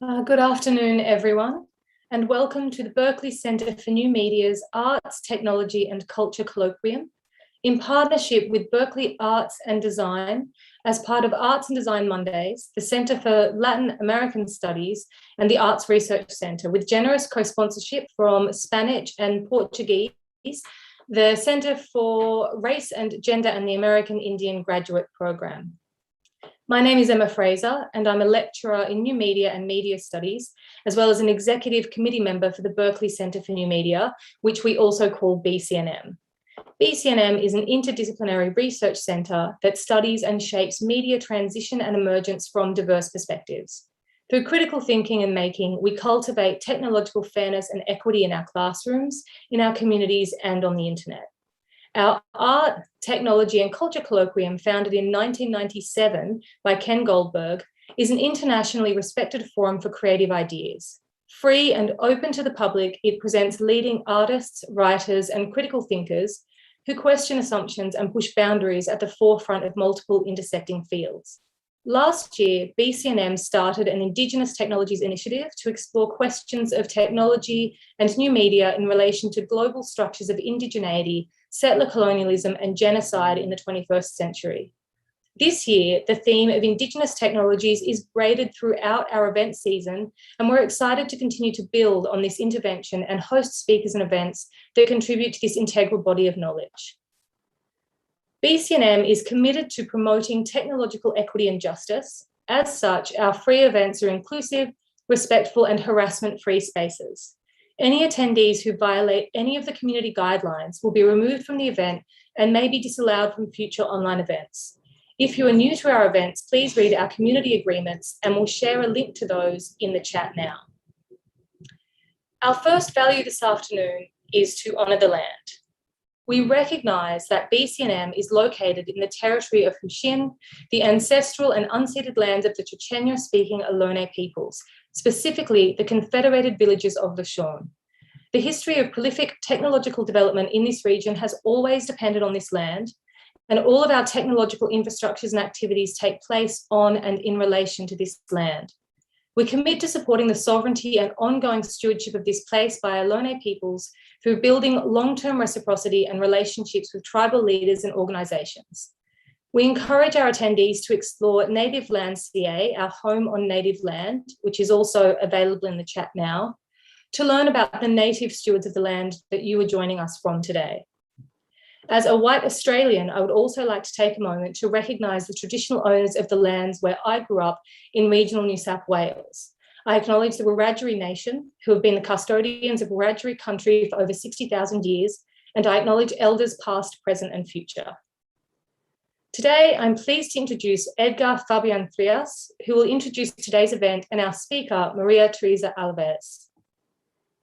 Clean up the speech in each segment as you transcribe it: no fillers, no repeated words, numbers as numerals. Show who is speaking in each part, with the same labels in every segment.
Speaker 1: Good afternoon, everyone, and welcome to the Berkeley Center for New Media's Arts, Technology and Culture Colloquium in partnership with Berkeley Arts and Design as part of Arts and Design Mondays, the Center for Latin American Studies and the Arts Research Center, with generous co-sponsorship from Spanish and Portuguese, the Center for Race and Gender and the American Indian Graduate Program. My name is Emma Fraser, and I'm a lecturer in New Media and Media Studies, as well as an executive committee member for the Berkeley Center for New Media, which we also call BCNM. BCNM is an interdisciplinary research center that studies and shapes media transition and emergence from diverse perspectives. Through critical thinking and making, we cultivate technological fairness and equity in our classrooms, in our communities, and on the internet. Our Art, Technology and Culture Colloquium, founded in 1997 by Ken Goldberg, is an internationally respected forum for creative ideas. Free and open to the public, it presents leading artists, writers, and critical thinkers who question assumptions and push boundaries at the forefront of multiple intersecting fields. Last year, BCNM started an Indigenous Technologies Initiative to explore questions of technology and new media in relation to global structures of indigeneity, settler colonialism, and genocide in the 21st century. This year, the theme of Indigenous technologies is braided throughout our event season, and we're excited to continue to build on this intervention and host speakers and events that contribute to this integral body of knowledge. BCNM is committed to promoting technological equity and justice. As such, our free events are inclusive, respectful, and harassment-free spaces. Any attendees who violate any of the community guidelines will be removed from the event and may be disallowed from future online events. If you are new to our events, please read our community agreements, and we'll share a link to those in the chat now. Our first value this afternoon is to honour the land. We recognise that BCNM is located in the territory of Hushin, the ancestral and unceded lands of the Chochenyo-speaking Ohlone peoples, specifically the confederated villages of Lashon. The history of prolific technological development in this region has always depended on this land, and all of our technological infrastructures and activities take place on and in relation to this land. We commit to supporting the sovereignty and ongoing stewardship of this place by Ohlone peoples through building long-term reciprocity and relationships with tribal leaders and organisations. We encourage our attendees to explore Native Land CA, our home on native land, which is also available in the chat now, to learn about the native stewards of the land that you are joining us from today. As a white Australian, I would also like to take a moment to recognise the traditional owners of the lands where I grew up in regional New South Wales. I acknowledge the Wiradjuri Nation, who have been the custodians of Wiradjuri country for over 60,000 years, and I acknowledge elders past, present and future. Today, I'm pleased to introduce Edgar Fabian Frias, who will introduce today's event, and our speaker, Maria Thereza Alves.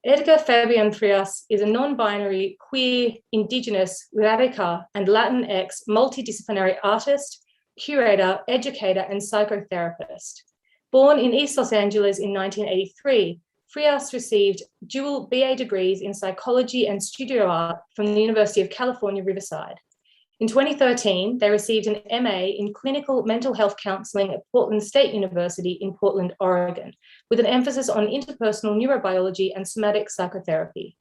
Speaker 1: Edgar Fabian Frias is a non-binary, queer, Indigenous, Radica and Latinx multidisciplinary artist, curator, educator and psychotherapist. Born in East Los Angeles in 1983, Frias received dual BA degrees in psychology and studio art from the University of California, Riverside. In 2013, they received an MA in clinical mental health counseling at Portland State University in Portland, Oregon, with an emphasis on interpersonal neurobiology and somatic psychotherapy.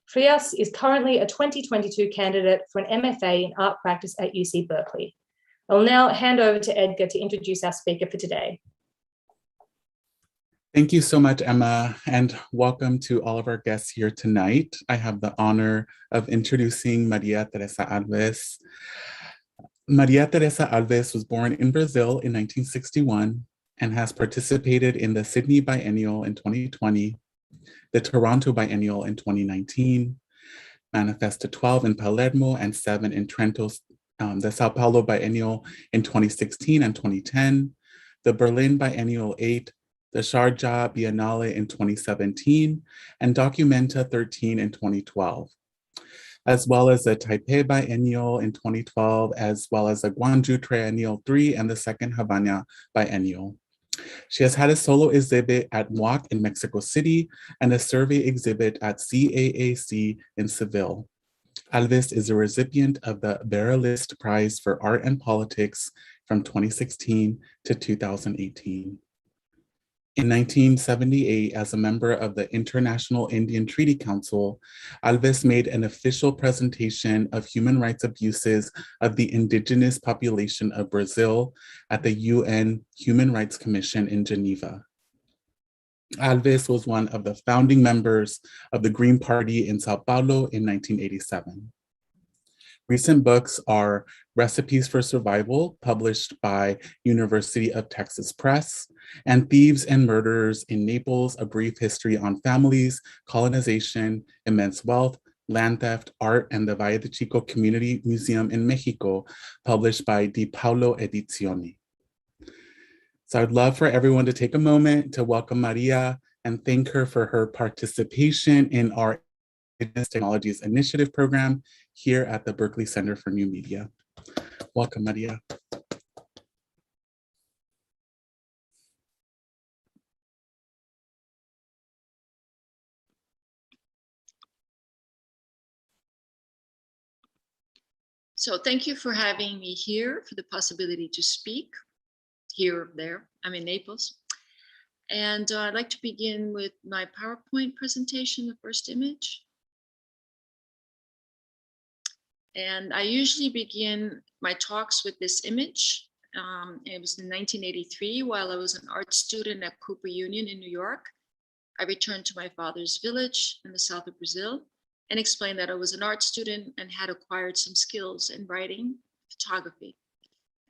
Speaker 1: Frias is currently a 2022 candidate for an MFA in art practice at UC Berkeley. I'll now hand over to Edgar to introduce our speaker for today.
Speaker 2: Thank you so much, Emma, and welcome to all of our guests here tonight. I have the honor of introducing Maria Thereza Alves. Maria Thereza Alves was born in Brazil in 1961 and has participated in the Sydney Biennial in 2020, the Toronto Biennial in 2019, Manifesta 12 in Palermo and 7 in Trento, the Sao Paulo Biennial in 2016 and 2010, the Berlin Biennial 8, the Sharjah Biennale in 2017, and dOCUMENTA 13 in 2012, as well as the Taipei Biennial in 2012, as well as the Guangzhou Triennial 3 and the second Havana Biennial. She has had a solo exhibit at MUAC in Mexico City and a survey exhibit at CAAC in Seville. Alves is a recipient of the Vera List Prize for Art and Politics from 2016 to 2018. In 1978, as a member of the International Indian Treaty Council, Alves made an official presentation of human rights abuses of the indigenous population of Brazil at the UN Human Rights Commission in Geneva. Alves was one of the founding members of the Green Party in Sao Paulo in 1987. Recent books are Recipes for Survival, published by University of Texas Press, and Thieves and Murderers in Naples, A Brief History on Families, Colonization, Immense Wealth, Land Theft, Art, and the Valle de Xico Community Museum in Mexico, published by Di Paulo Edizioni. So I'd love for everyone to take a moment to welcome Maria and thank her for her participation in our Indigenous Technologies Initiative program here at the Berkeley Center for New Media. Welcome, Maria.
Speaker 3: So thank you for having me here, for the possibility to speak here, there. I'm in Naples. And I'd like to begin with my PowerPoint presentation, the first image. And I usually begin my talks with this image. It was in 1983 while I was an art student at Cooper Union in New York. I returned to my father's village in the south of Brazil and explained that I was an art student and had acquired some skills in writing, photography,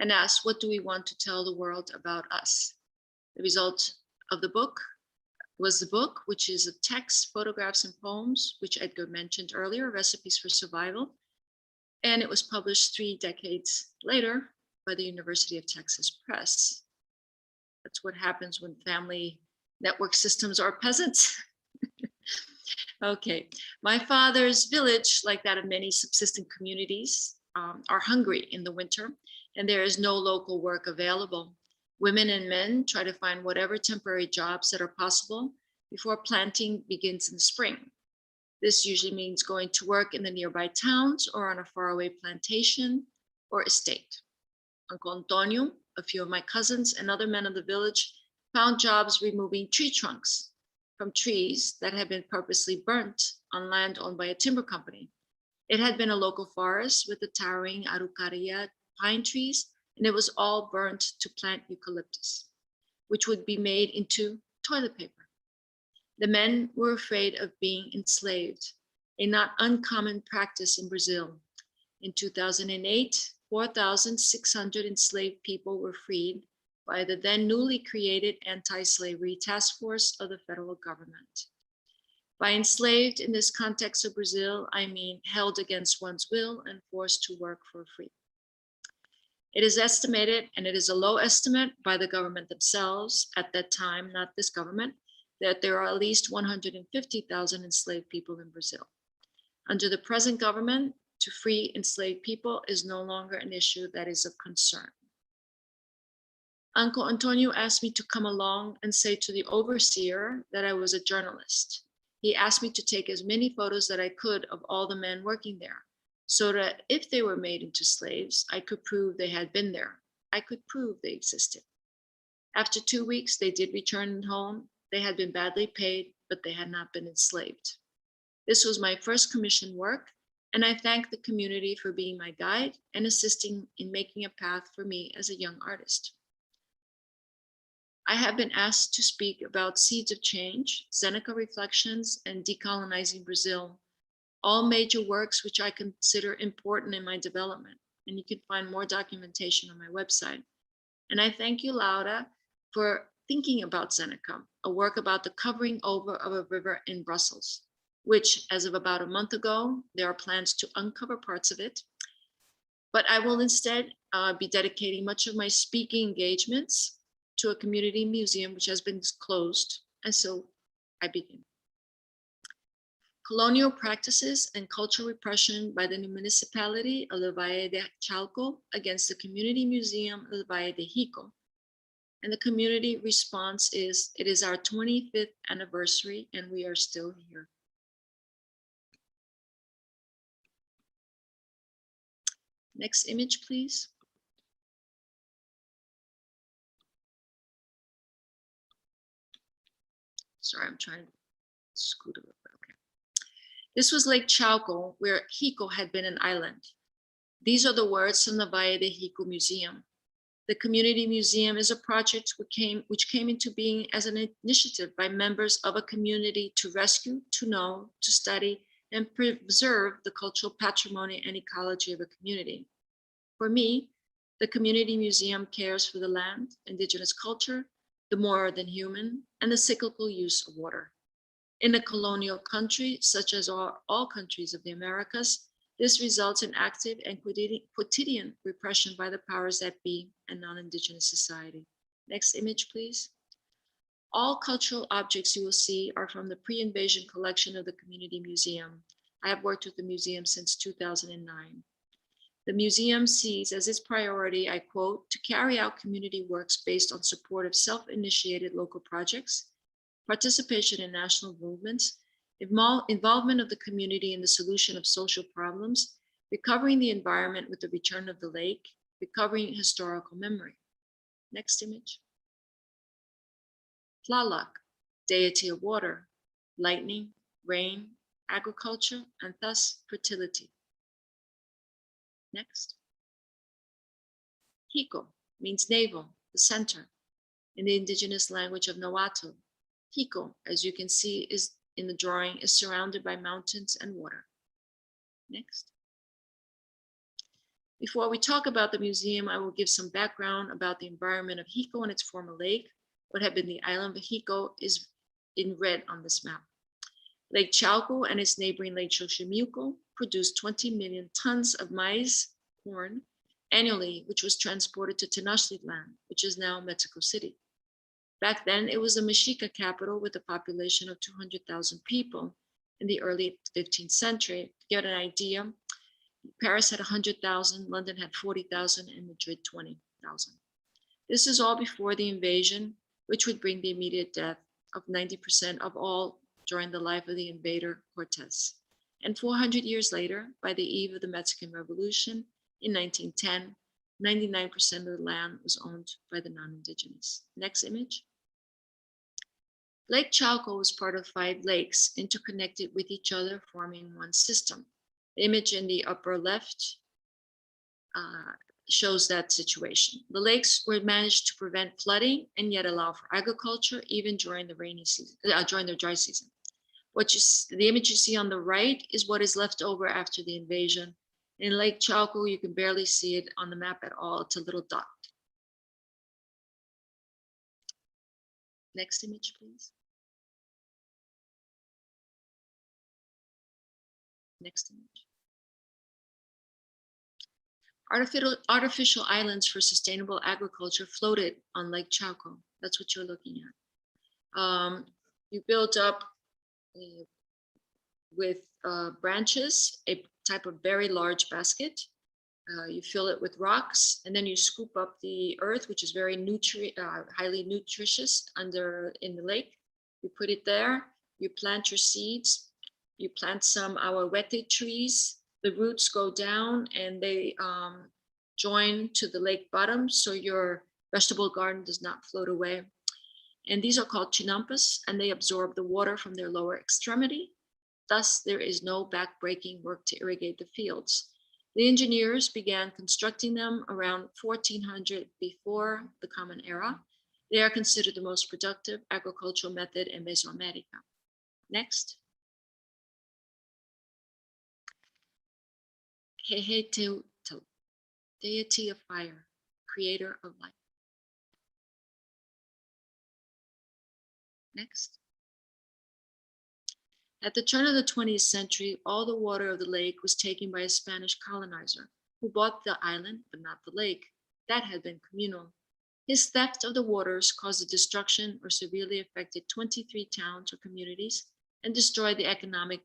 Speaker 3: and asked, what do we want to tell the world about us? The result of the book was the book, which is a text, photographs, and poems, which Edgar mentioned earlier, Recipes for Survival. And it was published 3 decades later by the University of Texas Press. That's what happens when family network systems are peasants. Okay, my father's village, like that of many subsistent communities, are hungry in the winter, and there is no local work available. Women and men try to find whatever temporary jobs that are possible before planting begins in the spring. This usually means going to work in the nearby towns or on a faraway plantation or estate. Uncle Antonio, a few of my cousins, and other men of the village found jobs removing tree trunks from trees that had been purposely burnt on land owned by a timber company. It had been a local forest with the towering araucaria pine trees, and it was all burnt to plant eucalyptus, which would be made into toilet paper. The men were afraid of being enslaved, a not uncommon practice in Brazil. In 2008, 4,600 enslaved people were freed by the then newly created Anti-Slavery Task Force of the federal government. By enslaved in this context of Brazil, I mean held against one's will and forced to work for free. It is estimated, and it is a low estimate by the government themselves at that time, not this government, that there are at least 150,000 enslaved people in Brazil. Under the present government, to free enslaved people is no longer an issue that is of concern. Uncle Antonio asked me to come along and say to the overseer that I was a journalist. He asked me to take as many photos that I could of all the men working there, so that if they were made into slaves, I could prove they had been there. I could prove they existed. After 2 weeks, they did return home. They had been badly paid, but they had not been enslaved. This was my first commissioned work, and I thank the community for being my guide and assisting in making a path for me as a young artist. I have been asked to speak about Seeds of Change, Seneca Reflections, and Decolonizing Brazil, all major works which I consider important in my development, and you can find more documentation on my website. And I thank you, Laura, for thinking about Seneca, a work about the covering over of a river in Brussels, which, as of about a month ago, there are plans to uncover parts of it. But I will instead be dedicating much of my speaking engagements to a community museum which has been closed. And so I begin. Colonial practices and cultural repression by the municipality of the Valle de Chalco against the community museum of the Valle de Xico. And the community response is, it is our 25th anniversary and we are still here. Next image, please. Sorry, I'm trying to scoot a little bit. Okay. This was Lake Chalco, where Xico had been an island. These are the words from the Valle de Xico Museum. The Community Museum is a project which came into being as an initiative by members of a community to rescue, to know, to study, and preserve the cultural patrimony and ecology of a community. For me, the Community Museum cares for the land, indigenous culture, the more than human, and the cyclical use of water. In a colonial country, such as all countries of the Americas, this results in active and quotidian repression by the powers that be and non-indigenous society. Next image, please. All cultural objects you will see are from the pre-invasion collection of the Community Museum. I have worked with the museum since 2009. The museum sees as its priority, I quote, to carry out community works based on support of self-initiated local projects, participation in national movements, involvement of the community in the solution of social problems, recovering the environment with the return of the lake, recovering historical memory. Next image. Tlaloc, deity of water, lightning, rain, agriculture, and thus fertility. Next. Xico means navel, the center. In the indigenous language of Nahuatl, Xico, as you can see is in the drawing, is surrounded by mountains and water. Next. Before we talk about the museum, I will give some background about the environment of Xico and its former lake. What had been the island of Xico is in red on this map. Lake Chalco and its neighboring Lake Xochimilco produced 20 million tons of maize, corn, annually, which was transported to Tenochtitlan, which is now Mexico City. Back then, it was the Mexica capital with a population of 200,000 people. In the early 15th century, to get an idea, Paris had 100,000, London had 40,000, and Madrid 20,000. This is all before the invasion, which would bring the immediate death of 90% of all during the life of the invader Cortes. And 400 years later, by the eve of the Mexican Revolution in 1910, 99% of the land was owned by the non-indigenous. Next image. Lake Chalco was part of 5 lakes interconnected with each other, forming one system. The image in the upper left shows that situation. The lakes were managed to prevent flooding and yet allow for agriculture even during the rainy season, during the dry season. The image you see on the right is what is left over after the invasion. In Lake Chalco, you can barely see it on the map at all. It's a little dot. Next image, please. Next image. Artificial islands for sustainable agriculture floated on Lake Chalco. That's what you're looking at. You build up with branches, a type of very large basket. You fill it with rocks, and then you scoop up the earth, which is very highly nutritious in the lake. You put it there, you plant your seeds, you plant some ahuehuete trees. The roots go down and they join to the lake bottom, so your vegetable garden does not float away. And these are called chinampas, and they absorb the water from their lower extremity. Thus, there is no backbreaking work to irrigate the fields. The engineers began constructing them around 1400 before the Common Era. They are considered the most productive agricultural method in Mesoamerica. Next. Heheteotl, deity of fire, creator of life. Next. At the turn of the 20th century, all the water of the lake was taken by a Spanish colonizer who bought the island, but not the lake. That had been communal. His theft of the waters caused the destruction or severely affected 23 towns or communities and destroyed the economic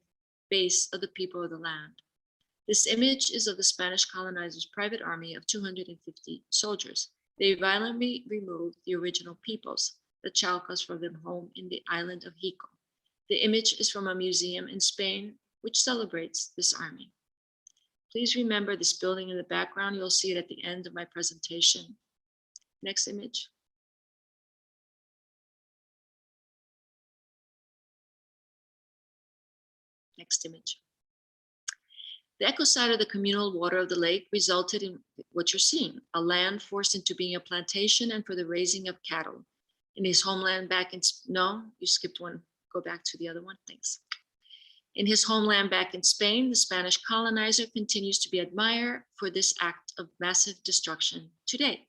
Speaker 3: base of the people of the land. This image is of the Spanish colonizers' private army of 250 soldiers. They violently removed the original peoples, the Chalcos, from their home in the island of Xico. The image is from a museum in Spain, which celebrates this army. Please remember this building in the background. You'll see it at the end of my presentation. Next image. Next image. The ecocide of the communal water of the lake resulted in what you're seeing, a land forced into being a plantation and for the raising of cattle. In his homeland back in, no, you skipped one, go back to the other one, thanks. In his homeland back in Spain, the Spanish colonizer continues to be admired for this act of massive destruction today.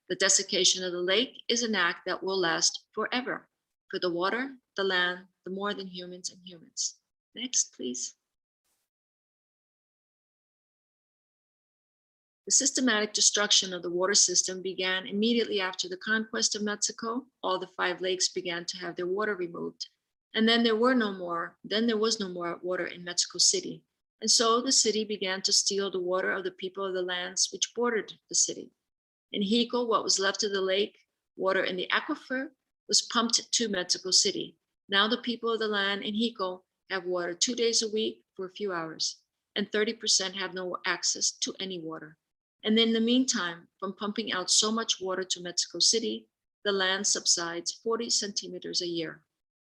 Speaker 3: The desiccation of the lake is an act that will last forever for the water, the land, the more than humans and humans. Next, please. The systematic destruction of the water system began immediately after the conquest of Mexico. All the 5 lakes began to have their water removed. And then there was no more water in Mexico City. And so the city began to steal the water of the people of the lands which bordered the city. In Xico, what was left of the lake, water in the aquifer, was pumped to Mexico City. Now the people of the land in Xico have water 2 days a week for a few hours, and 30% have no access to any water. And in the meantime, from pumping out so much water to Mexico City, the land subsides 40 centimeters a year,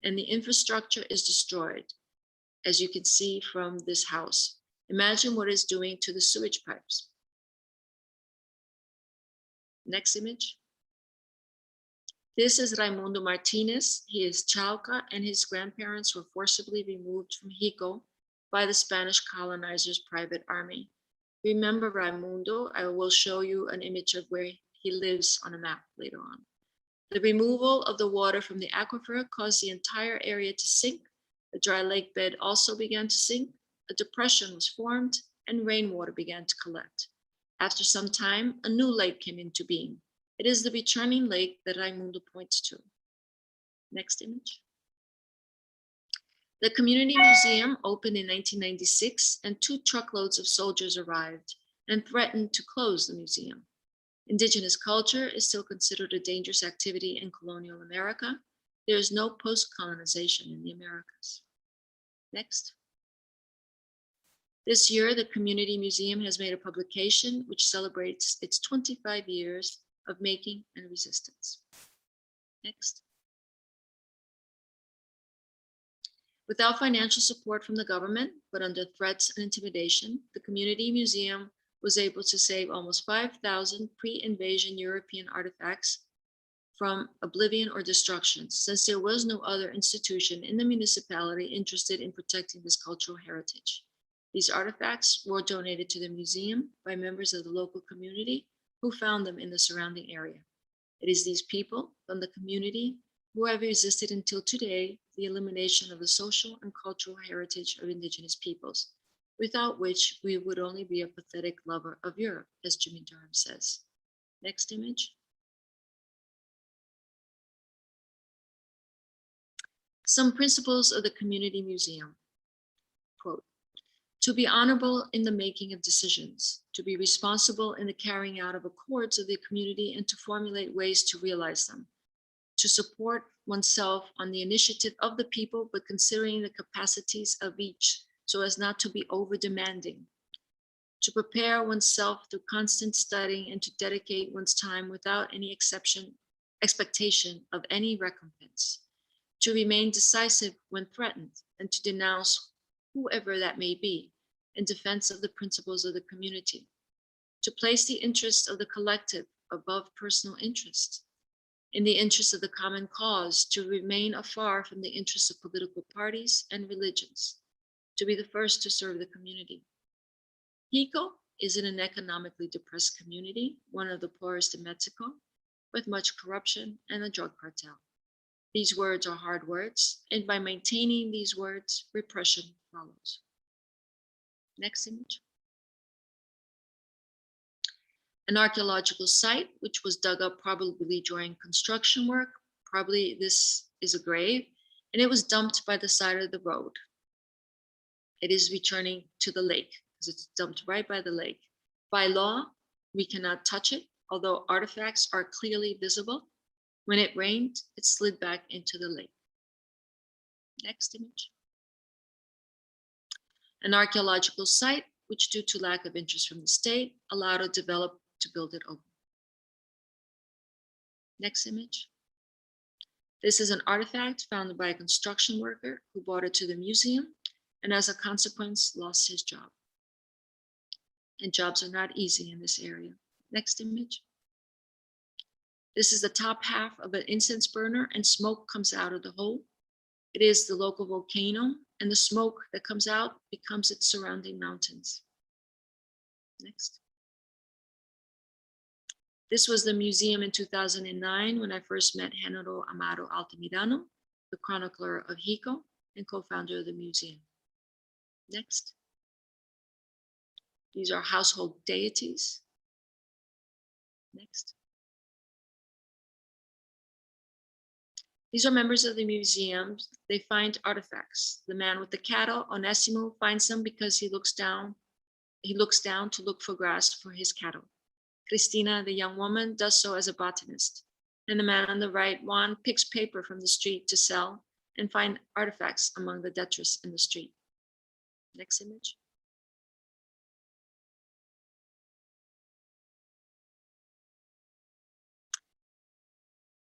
Speaker 3: and the infrastructure is destroyed, as you can see from this house. Imagine what it's doing to the sewage pipes. Next image. This is Raimundo Martinez. He is Chalco, and his grandparents were forcibly removed from Xico by the Spanish colonizers' private army. Remember Raimundo, I will show you an image of where he lives on a map later on. The removal of the water from the aquifer caused the entire area to sink. The dry lake bed also began to sink. A depression was formed and rainwater began to collect. After some time, a new lake came into being. It is the returning lake that Raimundo points to. Next image. The community museum opened in 1996, and 2 truckloads of soldiers arrived and threatened to close the museum. Indigenous culture is still considered a dangerous activity in colonial America. There is no post-colonization in the Americas. Next. This year, the Community Museum has made a publication which celebrates its 25 years of making and resistance. Next. Without financial support from the government, but under threats and intimidation, the Community Museum was able to save almost 5,000 pre-invasion European artifacts from oblivion or destruction, since there was no other institution in the municipality interested in protecting this cultural heritage. These artifacts were donated to the museum by members of the local community who found them in the surrounding area. It is these people from the community who have resisted until today the elimination of the social and cultural heritage of indigenous peoples, without which we would only be a pathetic lover of Europe, as Jimmy Durham says. Next image. Some principles of the Community Museum. Quote, to be honorable in the making of decisions, to be responsible in the carrying out of accords of the community, and to formulate ways to realize them, to support oneself on the initiative of the people, but considering the capacities of each so as not to be over-demanding, to prepare oneself through constant studying and to dedicate one's time without any expectation of any recompense, to remain decisive when threatened and to denounce whoever that may be in defense of the principles of the community, to place the interests of the collective above personal interests, in the interest of the common cause, to remain afar from the interests of political parties and religions, to be the first to serve the community. Xico is in an economically depressed community, one of the poorest in Mexico, with much corruption and a drug cartel. These words are hard words, and by maintaining these words, repression follows. Next image. An archaeological site, which was dug up probably during construction work. Probably this is a grave, and it was dumped by the side of the road. It is returning to the lake because it's dumped right by the lake. By law, we cannot touch it, although artifacts are clearly visible. When it rained, it slid back into the lake. Next image. An archaeological site, which due to lack of interest from the state, allowed a developer to build it over. Next image. This is an artifact found by a construction worker who brought it to the museum. and as a consequence, lost his job. And jobs are not easy in this area. Next image. This is the top half of an incense burner, and smoke comes out of the hole. It is the local volcano, and the smoke that comes out becomes its surrounding mountains. Next. This was the museum in 2009 when I first met Genaro Amaro Altamirano, the chronicler of Xico and co-founder of the museum. Next. These are household deities. Next. These are members of the museum. They find artifacts. The man with the cattle, Onesimo, finds them because he looks down to look for grass for his cattle. Cristina, the young woman, does so as a botanist. And the man on the right, Juan, picks paper from the street to sell and find artifacts among the detritus in the street. Next image.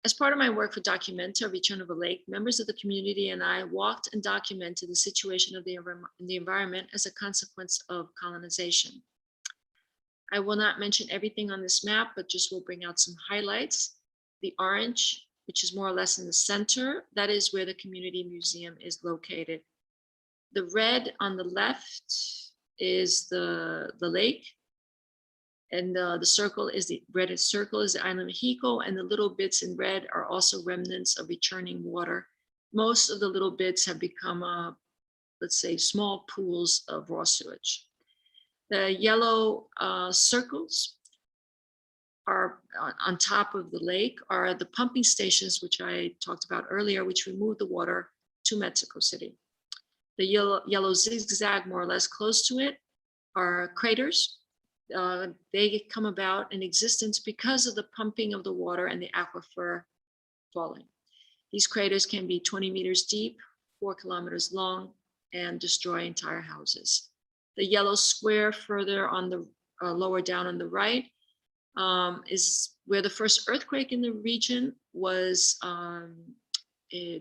Speaker 3: As part of my work for dOCUMENTA, Return of a Lake, members of the community and I walked and documented the situation of the environment as a consequence of colonization. I will not mention everything on this map, but just will bring out some highlights. The orange, which is more or less in the center, that is where the community museum is located. The red on the left is the lake. And the circle is the red circle is the island of Xico, and the little bits in red are also remnants of returning water. Most of the little bits have become, let's say, small pools of raw sewage. The yellow circles are on top of the lake are the pumping stations, which I talked about earlier, which remove the water to Mexico City. The yellow zigzag, more or less close to it, are craters. They come about in existence because of the pumping of the water and the aquifer falling. These craters can be 20 meters deep, 4 kilometers long, and destroy entire houses. The yellow square further on the lower down on the right is where the first earthquake in the region was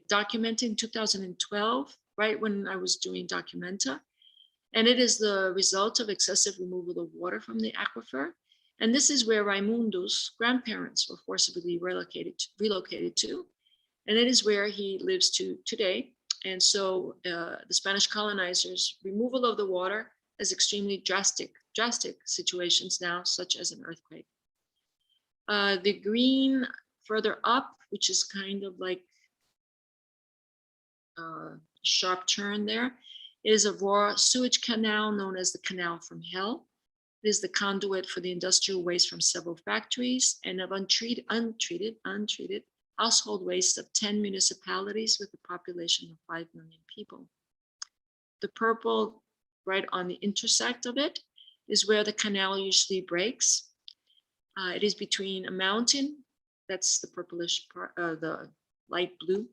Speaker 3: documented in 2012, right when I was doing dOCUMENTA. And it is the result of excessive removal of water from the aquifer. And this is where Raimundo's grandparents were forcibly relocated to. And it is where he lives to today. And so the Spanish colonizers' removal of the water has extremely drastic situations now, such as an earthquake. The green further up, which is kind of like a sharp turn there, is a raw sewage canal known as the Canal from Hell. It is the conduit for the industrial waste from several factories and of untreated household waste of 10 municipalities with a population of 5 million people. The purple right on the intersect of it is where the canal usually breaks. It is between a mountain, that's the purplish part, the light blue,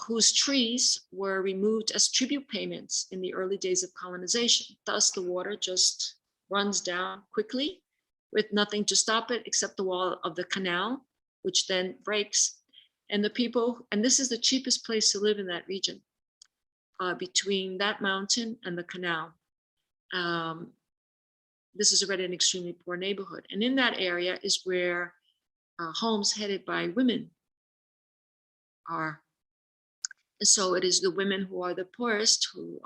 Speaker 3: whose trees were removed as tribute payments in the early days of colonization. Thus, the water just runs down quickly with nothing to stop it except the wall of the canal, which then breaks. And the people, and this is the cheapest place to live in that region, between that mountain and the canal. This is already an extremely poor neighborhood. And in that area is where homes headed by women are. And so it is the women who are the poorest who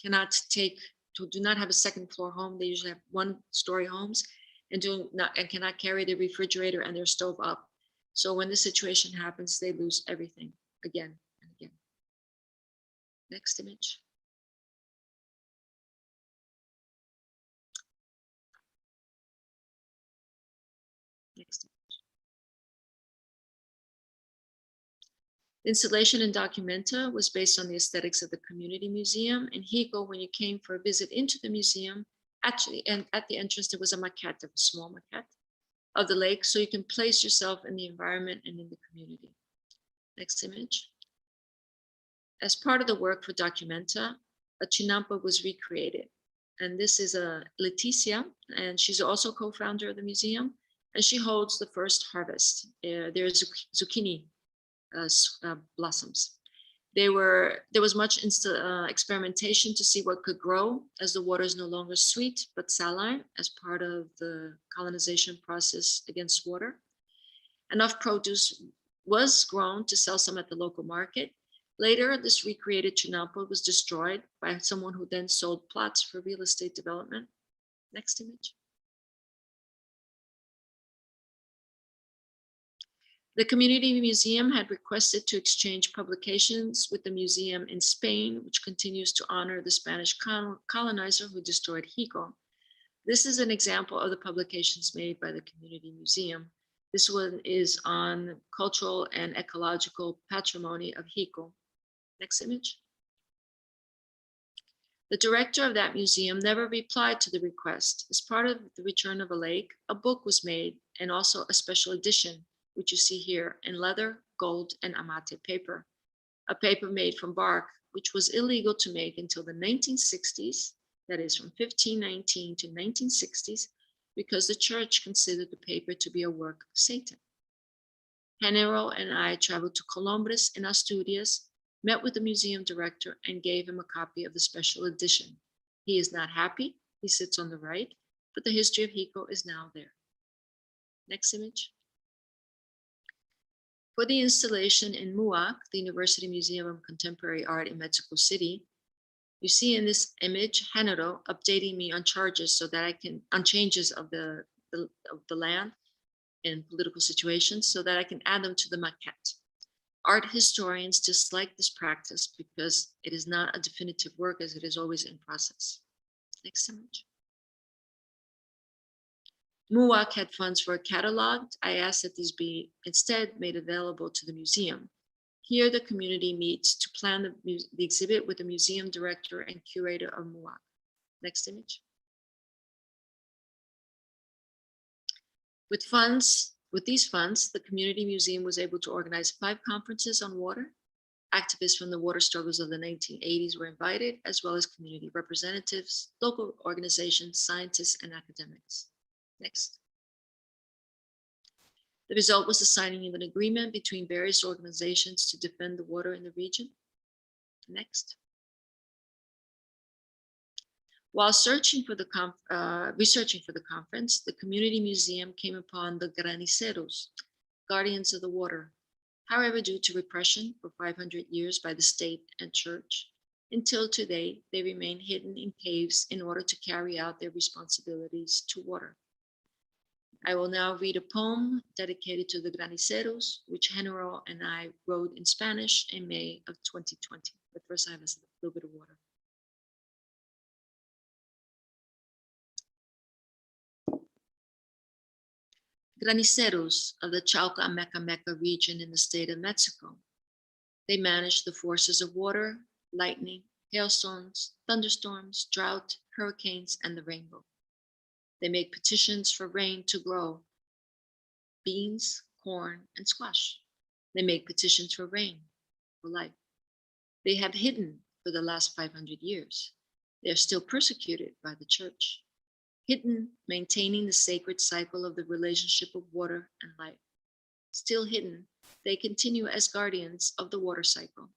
Speaker 3: do not have a second floor home. They usually have 1-story homes and cannot carry their refrigerator and their stove up. So when this situation happens, they lose everything again and again. Next image. Next image. The installation in dOCUMENTA was based on the aesthetics of the community museum. In Xico, when you came for a visit into the museum, actually, and at the entrance, there was a maquette, a small maquette of the lake, so you can place yourself in the environment and in the community. Next image. As part of the work for dOCUMENTA, a chinampa was recreated. And this is Leticia, and she's also co-founder of the museum, and she holds the first harvest. There's zucchini blossoms. There was much experimentation to see what could grow, as the water is no longer sweet but saline as part of the colonization process against water. Enough produce was grown to sell some at the local market. Later, this recreated Chalco was destroyed by someone who then sold plots for real estate development. Next image. The community museum had requested to exchange publications with the museum in Spain, which continues to honor the Spanish colonizer who destroyed Xico. This is an example of the publications made by the community museum. This one is on cultural and ecological patrimony of Xico. Next image. The director of that museum never replied to the request. As part of the Return of a Lake, a book was made and also a special edition, which you see here in leather, gold, and amate paper, a paper made from bark, which was illegal to make until the 1960s, that is from 1519 to 1960s, because the church considered the paper to be a work of Satan. Genero and I traveled to Colombres in Asturias, met with the museum director, and gave him a copy of the special edition. He is not happy, he sits on the right, but the history of Xico is now there. Next image. For the installation in MUAC, the University Museum of Contemporary Art in Mexico City, you see in this image, Genero updating me on charges so that I can, on changes of the land and political situations, so that I can add them to the maquette. Art historians dislike this practice because it is not a definitive work, as it is always in process. Next image. MUAC had funds for a catalog. I asked that these be instead made available to the museum. Here, the community meets to plan the exhibit with the museum director and curator of MUAC. Next image. With these funds, the community museum was able to organize 5 conferences on water. Activists from the water struggles of the 1980s were invited, as well as community representatives, local organizations, scientists, and academics. Next. The result was the signing of an agreement between various organizations to defend the water in the region. Next. While researching for the conference, the community museum came upon the graniceros, guardians of the water. However, due to repression for 500 years by the state and church, until today, they remain hidden in caves in order to carry out their responsibilities to water. I will now read a poem dedicated to the graniceros, which Genero and I wrote in Spanish in May of 2020. But first, I have a little bit of water. Graniceros of the Chalco and Meca region in the state of Mexico. They manage the forces of water, lightning, hailstones, thunderstorms, drought, hurricanes, and the rainbow. They make petitions for rain to grow beans, corn, and squash. They make petitions for rain, for life. They have hidden for the last 500 years. They are still persecuted by the church. Hidden, maintaining the sacred cycle of the relationship of water and life. Still hidden, they continue as guardians of the water cycle.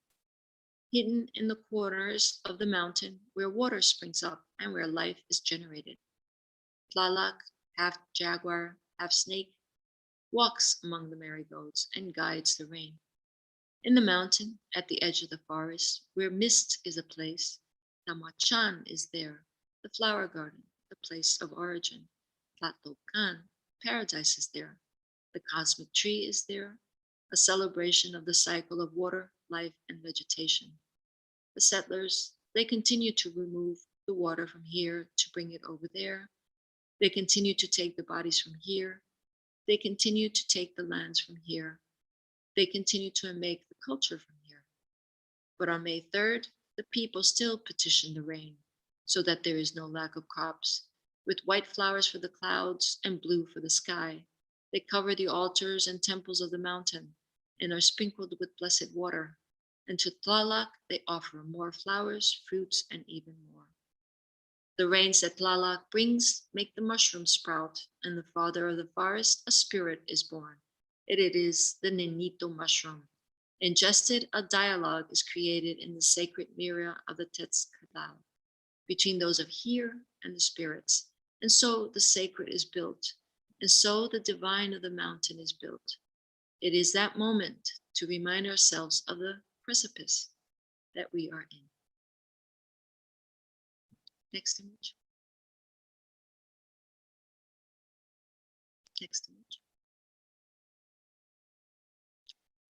Speaker 3: Hidden in the corners of the mountain where water springs up and where life is generated. Tlaloc, half jaguar, half snake, walks among the marigolds and guides the rain. In the mountain, at the edge of the forest, where mist is a place, Tamuachan is there, the flower garden, the place of origin. Tlatlocan, paradise is there. The cosmic tree is there, a celebration of the cycle of water, life, and vegetation. The settlers, they continue to remove the water from here to bring it over there. They continue to take the bodies from here. They continue to take the lands from here. They continue to make the culture from here. But on May 3rd, the people still petition the rain so that there is no lack of crops. With white flowers for the clouds and blue for the sky, they cover the altars and temples of the mountain and are sprinkled with blessed water. And to Tlaloc, they offer more flowers, fruits, and even more. The rains that Tlaloc brings make the mushrooms sprout, and the father of the forest, a spirit, is born. It is the Nenito mushroom. Ingested, a dialogue is created in the sacred mirror of the Tetzcatl between those of here and the spirits. And so the sacred is built, and so the divine of the mountain is built. It is that moment to remind ourselves of the precipice that we are in. Next image. Next image.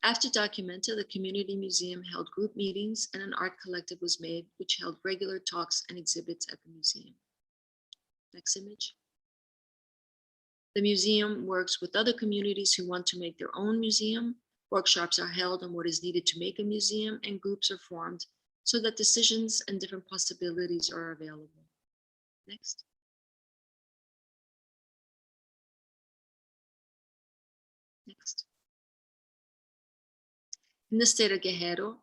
Speaker 3: After Documenta, the community museum held group meetings and an art collective was made, which held regular talks and exhibits at the museum. Next image. The museum works with other communities who want to make their own museum. Workshops are held on what is needed to make a museum, and groups are formed so that decisions and different possibilities are available. Next. Next. In the state of Guerrero,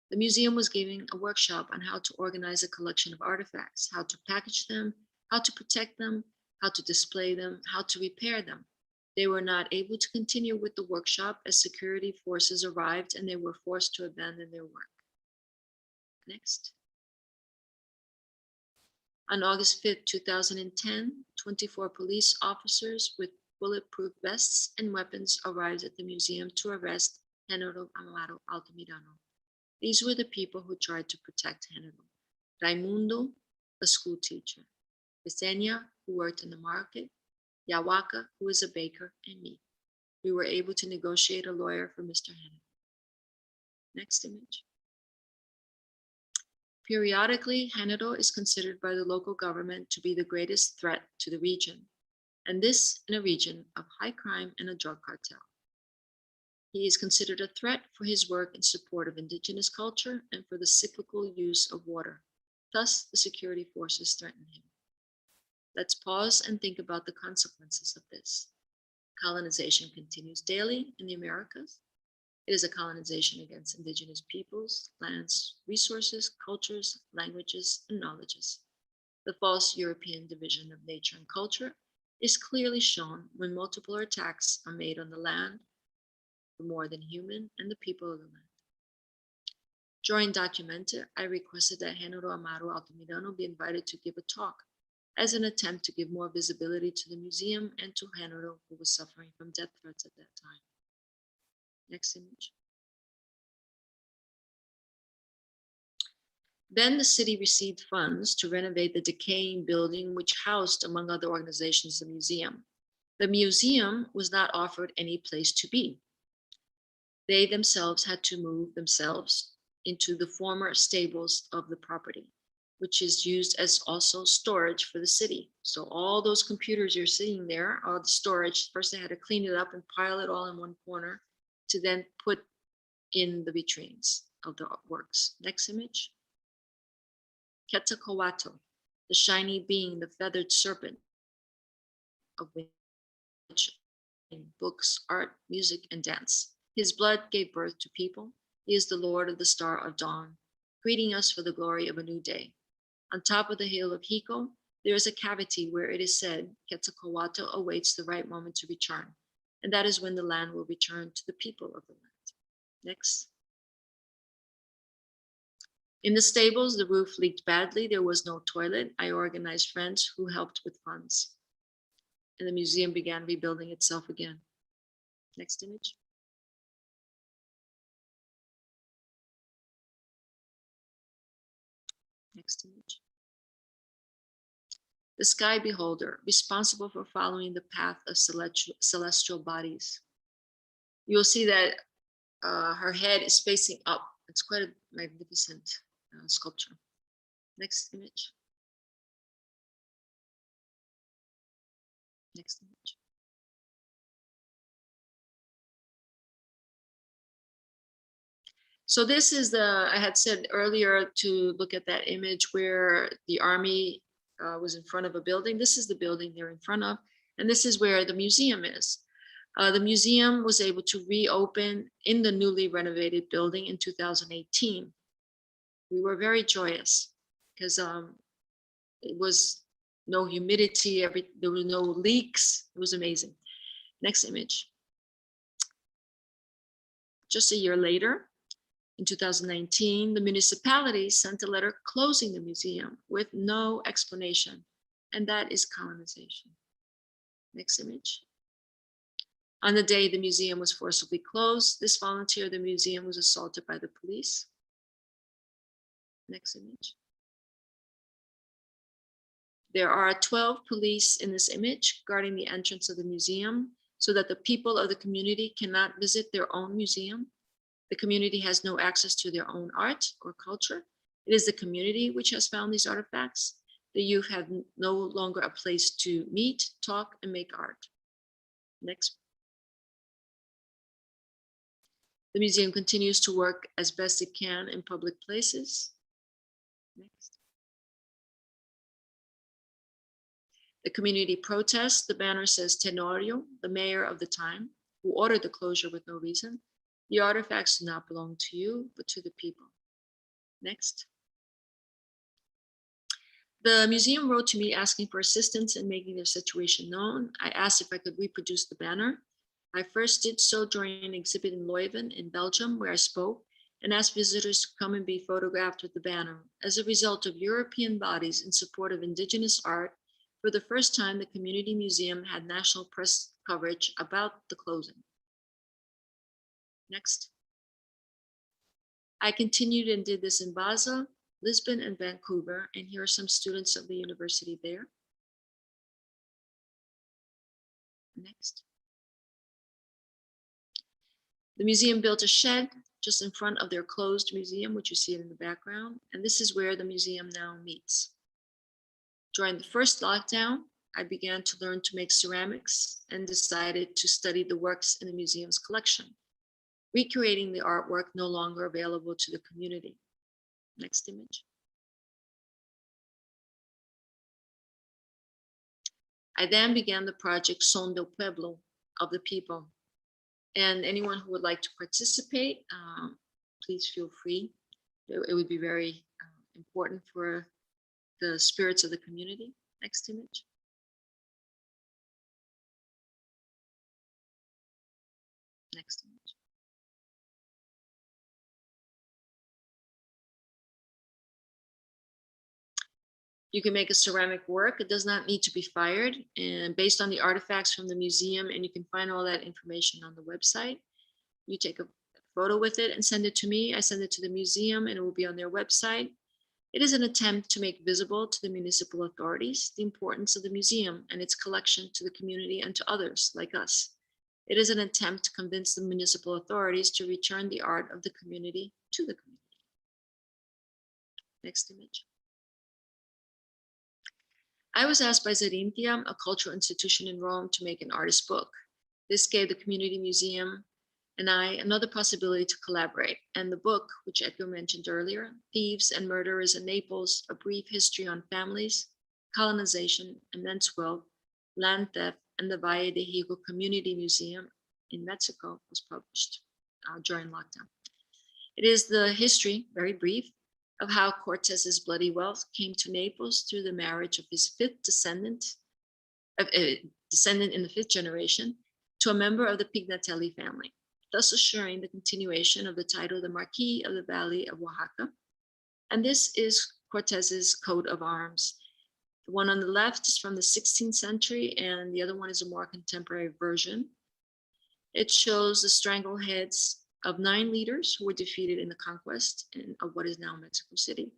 Speaker 3: the museum was giving a workshop on how to organize a collection of artifacts, how to package them, how to protect them, how to display them, how to repair them. They were not able to continue with the workshop as security forces arrived and they were forced to abandon their work. Next. On August 5th, 2010, 24 police officers with bulletproof vests and weapons arrived at the museum to arrest Género Amaro Altamirano. These were the people who tried to protect Género. Raimundo, a school teacher. Yesenia, who worked in the market. Yawaka, who is a baker, and me. We were able to negotiate a lawyer for Mr. Género. Next image. Periodically, Género is considered by the local government to be the greatest threat to the region, and this in a region of high crime and a drug cartel. He is considered a threat for his work in support of indigenous culture and for the cyclical use of water. Thus, the security forces threaten him. Let's pause and think about the consequences of this. Colonization continues daily in the Americas. It is a colonization against indigenous peoples, lands, resources, cultures, languages, and knowledges. The false European division of nature and culture is clearly shown when multiple attacks are made on the land, the more than human, and the people of the land. During Documenta, I requested that Género Amaro Altamirano be invited to give a talk as an attempt to give more visibility to the museum and to Género, who was suffering from death threats at that time. Next image. Then the city received funds to renovate the decaying building which housed, among other organizations, the museum. The museum was not offered any place to be. They themselves had to move themselves into the former stables of the property, which is used as also storage for the city. So all those computers you're seeing there are the storage. First they had to clean it up and pile it all in one corner to then put in the vitrines of the works. Next image. Quetzalcoatl, the shiny being, the feathered serpent, of which in books, art, music, and dance. His blood gave birth to people. He is the Lord of the Star of Dawn, greeting us for the glory of a new day. On top of the hill of Xico, there is a cavity where it is said Quetzalcoatl awaits the right moment to return, and that is when the land will return to the people of the land. Next. In the stables, the roof leaked badly. There was no toilet. I organized friends who helped with funds, and the museum began rebuilding itself again. Next image. Next image. The sky beholder, responsible for following the path of celestial bodies. You will see that her head is facing up. It's quite a magnificent sculpture. Next image. Next image. So this is I had said earlier to look at that image where the army was in front of a building. This is the building they're in front of, and this is where the museum is. The museum was able to reopen in the newly renovated building in 2018. We were very joyous because it was no humidity, there were no leaks. It was amazing. Next image. Just a year later, in 2019, the municipality sent a letter closing the museum with no explanation, and that is colonization. Next image. On the day the museum was forcibly closed, this volunteer of the museum was assaulted by the police. Next image. There are 12 police in this image guarding the entrance of the museum so that the people of the community cannot visit their own museum. The community has no access to their own art or culture. It is the community which has found these artifacts. The youth have no longer a place to meet, talk, and make art. Next. The museum continues to work as best it can in public places. Next. The community protests, the banner says Tenorio, the mayor of the time, who ordered the closure with no reason. The artifacts do not belong to you, but to the people. Next. The museum wrote to me asking for assistance in making their situation known. I asked if I could reproduce the banner. I first did so during an exhibit in Leuven in Belgium, where I spoke and asked visitors to come and be photographed with the banner. As a result of European bodies in support of indigenous art, for the first time, the community museum had national press coverage about the closing. Next. I continued and did this in Basel, Lisbon, and Vancouver, and here are some students of the university there. Next. The museum built a shed just in front of their closed museum, which you see it in the background, and this is where the museum now meets. During the first lockdown, I began to learn to make ceramics and decided to study the works in the museum's collection, recreating the artwork no longer available to the community. Next image. I then began the project Son del Pueblo, of the people. And anyone who would like to participate, please feel free. It would be very important for the spirits of the community. Next image. Next image. You can make a ceramic work. It does not need to be fired, and based on the artifacts from the museum, and you can find all that information on the website. You take a photo with it and send it to me. I send it to the museum and it will be on their website. It is an attempt to make visible to the municipal authorities the importance of the museum and its collection to the community and to others like us. It is an attempt to convince the municipal authorities to return the art of the community to the community. Next image. I was asked by Zerintia, a cultural institution in Rome, to make an artist book. This gave the community museum and I another possibility to collaborate. And the book, which Edgar mentioned earlier, Thieves and Murderers in Naples, A Brief History on Families, Colonization, Immense Wealth, Land Theft, and the Valle de Xico Community Museum in Mexico, was published during lockdown. It is the history, very brief, of how Cortez's bloody wealth came to Naples through the marriage of his fifth descendant, in the fifth generation, to a member of the Pignatelli family, thus assuring the continuation of the title the Marquis of the Valley of Oaxaca. And this is Cortez's coat of arms. The one on the left is from the 16th century, and the other one is a more contemporary version. It shows the strangled heads of 9 leaders who were defeated in the conquest of what is now Mexico City.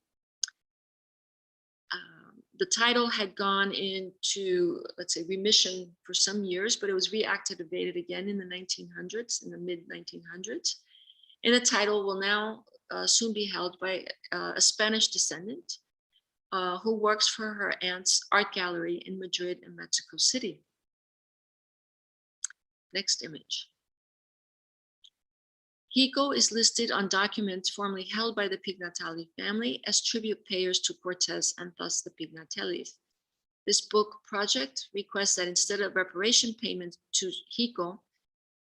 Speaker 3: The title had gone into, let's say, remission for some years, but it was reactivated again in the 1900s, in the mid 1900s. And the title will now soon be held by a Spanish descendant who works for her aunt's art gallery in Madrid and Mexico City. Next image. Xico is listed on documents formerly held by the Pignatelli family as tribute payers to Cortez and thus the Pignatellis. This book project requests that instead of reparation payments to Xico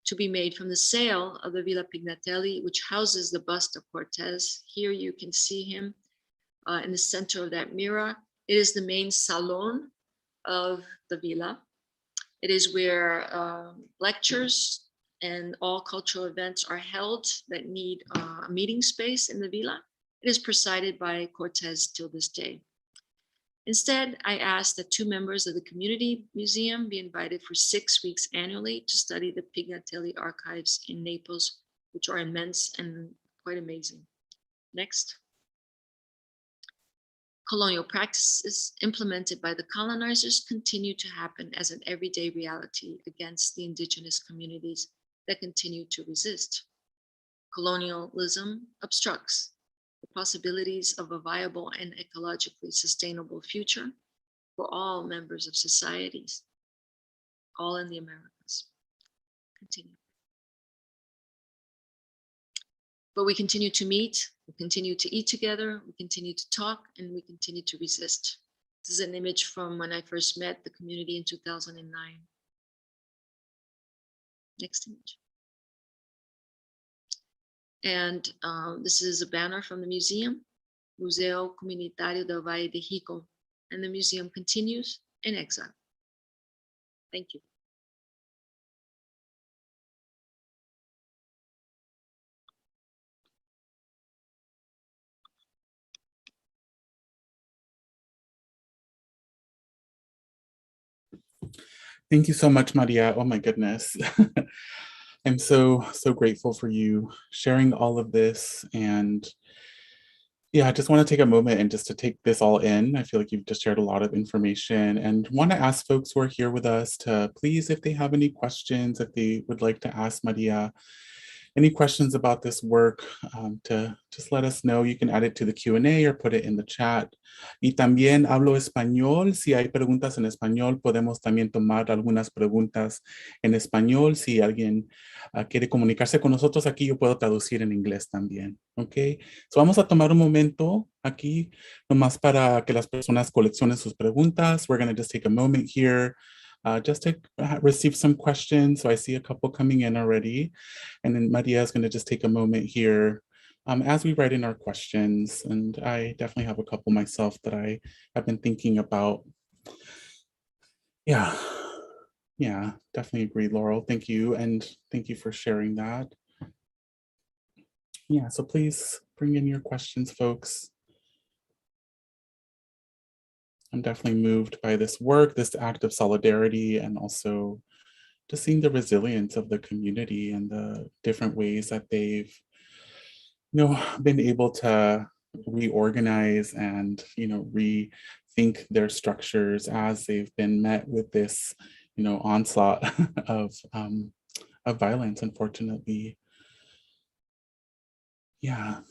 Speaker 3: to be made from the sale of the Villa Pignatelli, which houses the bust of Cortez. Here you can see him in the center of that mirror. It is the main salon of the villa. It is where lectures and all cultural events are held that need a meeting space in the villa. It is presided by Cortez till this day. Instead, I asked that 2 members of the community museum be invited for 6 weeks annually to study the Pignatelli archives in Naples, which are immense and quite amazing. Next. Colonial practices implemented by the colonizers continue to happen as an everyday reality against the indigenous communities that continue to resist. Colonialism obstructs the possibilities of a viable and ecologically sustainable future for all members of societies, all in the Americas. Continue. But we continue to meet, we continue to eat together, we continue to talk, and we continue to resist. This is an image from when I first met the community in 2009. Next image. And this is a banner from the museum, Museo Comunitario del Valle de Xico, and the museum continues in exile. Thank you.
Speaker 2: Thank you so much, Maria. Oh my goodness. I'm so grateful for you sharing all of this. And yeah, I just want to take a moment and just to take this all in. I feel like you've just shared a lot of information and want to ask folks who are here with us to please, if they have any questions, if they would like to ask Maria any questions about this work, to just let us know. You can add it to the Q&A or put it in the chat. Y también hablo español. Si hay preguntas en español, podemos también tomar algunas preguntas en español. Si alguien quiere comunicarse con nosotros aquí, yo puedo traducir en inglés también. ¿Ok? So vamos a tomar un momento aquí, nomás para que las personas coleccionen sus preguntas. We're going to just take a moment here. Just to receive some questions. So I see a couple coming in already. And then Maria is going to just take a moment here as we write in our questions. And I definitely have a couple myself that I have been thinking about. Yeah, definitely agree, Laurel. Thank you. And thank you for sharing that. Yeah, so please bring in your questions, folks. I'm definitely moved by this work, this act of solidarity, and also just seeing the resilience of the community and the different ways that they've, been able to reorganize and, rethink their structures as they've been met with this, onslaught of violence, unfortunately. Yeah.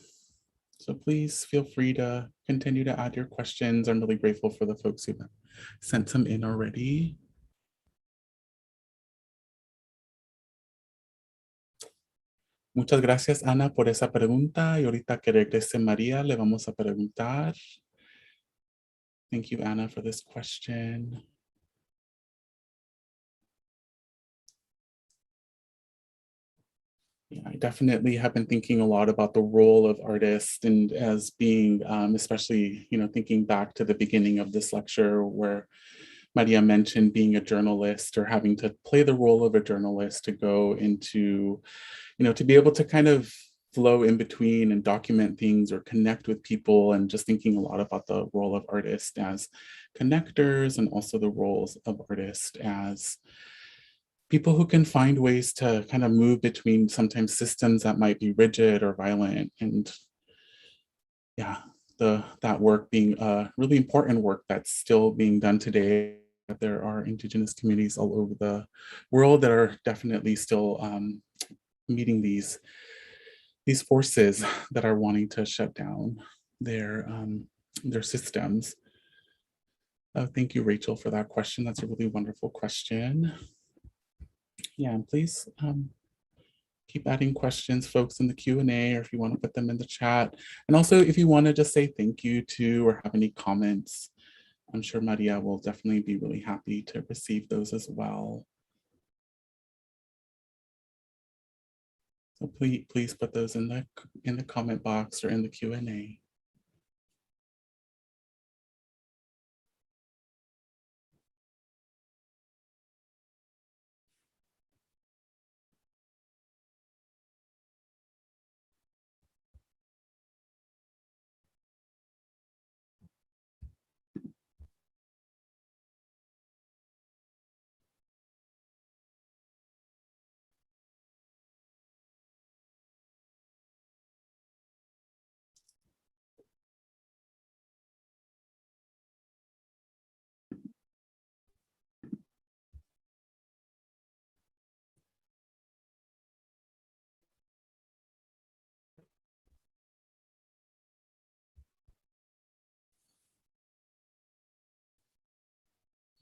Speaker 2: So please feel free to continue to add your questions. I'm really grateful for the folks who've sent some in already. Muchas gracias, Ana, por esa pregunta. Y ahorita que regrese María, le vamos a preguntar. Thank you, Anna, for this question. Yeah, I definitely have been thinking a lot about the role of artists and as being, especially, thinking back to the beginning of this lecture where Maria mentioned being a journalist or having to play the role of a journalist to go into, to be able to kind of flow in between and document things or connect with people, and just thinking a lot about the role of artists as connectors and also the roles of artists as people who can find ways to kind of move between sometimes systems that might be rigid or violent. And yeah, that work being a really important work that's still being done today. There are Indigenous communities all over the world that are definitely still meeting these forces that are wanting to shut down their systems. Thank you, Rachel, for that question. That's a really wonderful question. Yeah, and please keep adding questions, folks, in the Q&A, or if you want to put them in the chat. And also, if you want to just say thank you to or have any comments, I'm sure Maria will definitely be really happy to receive those as well. So please put those in the comment box or in the Q&A.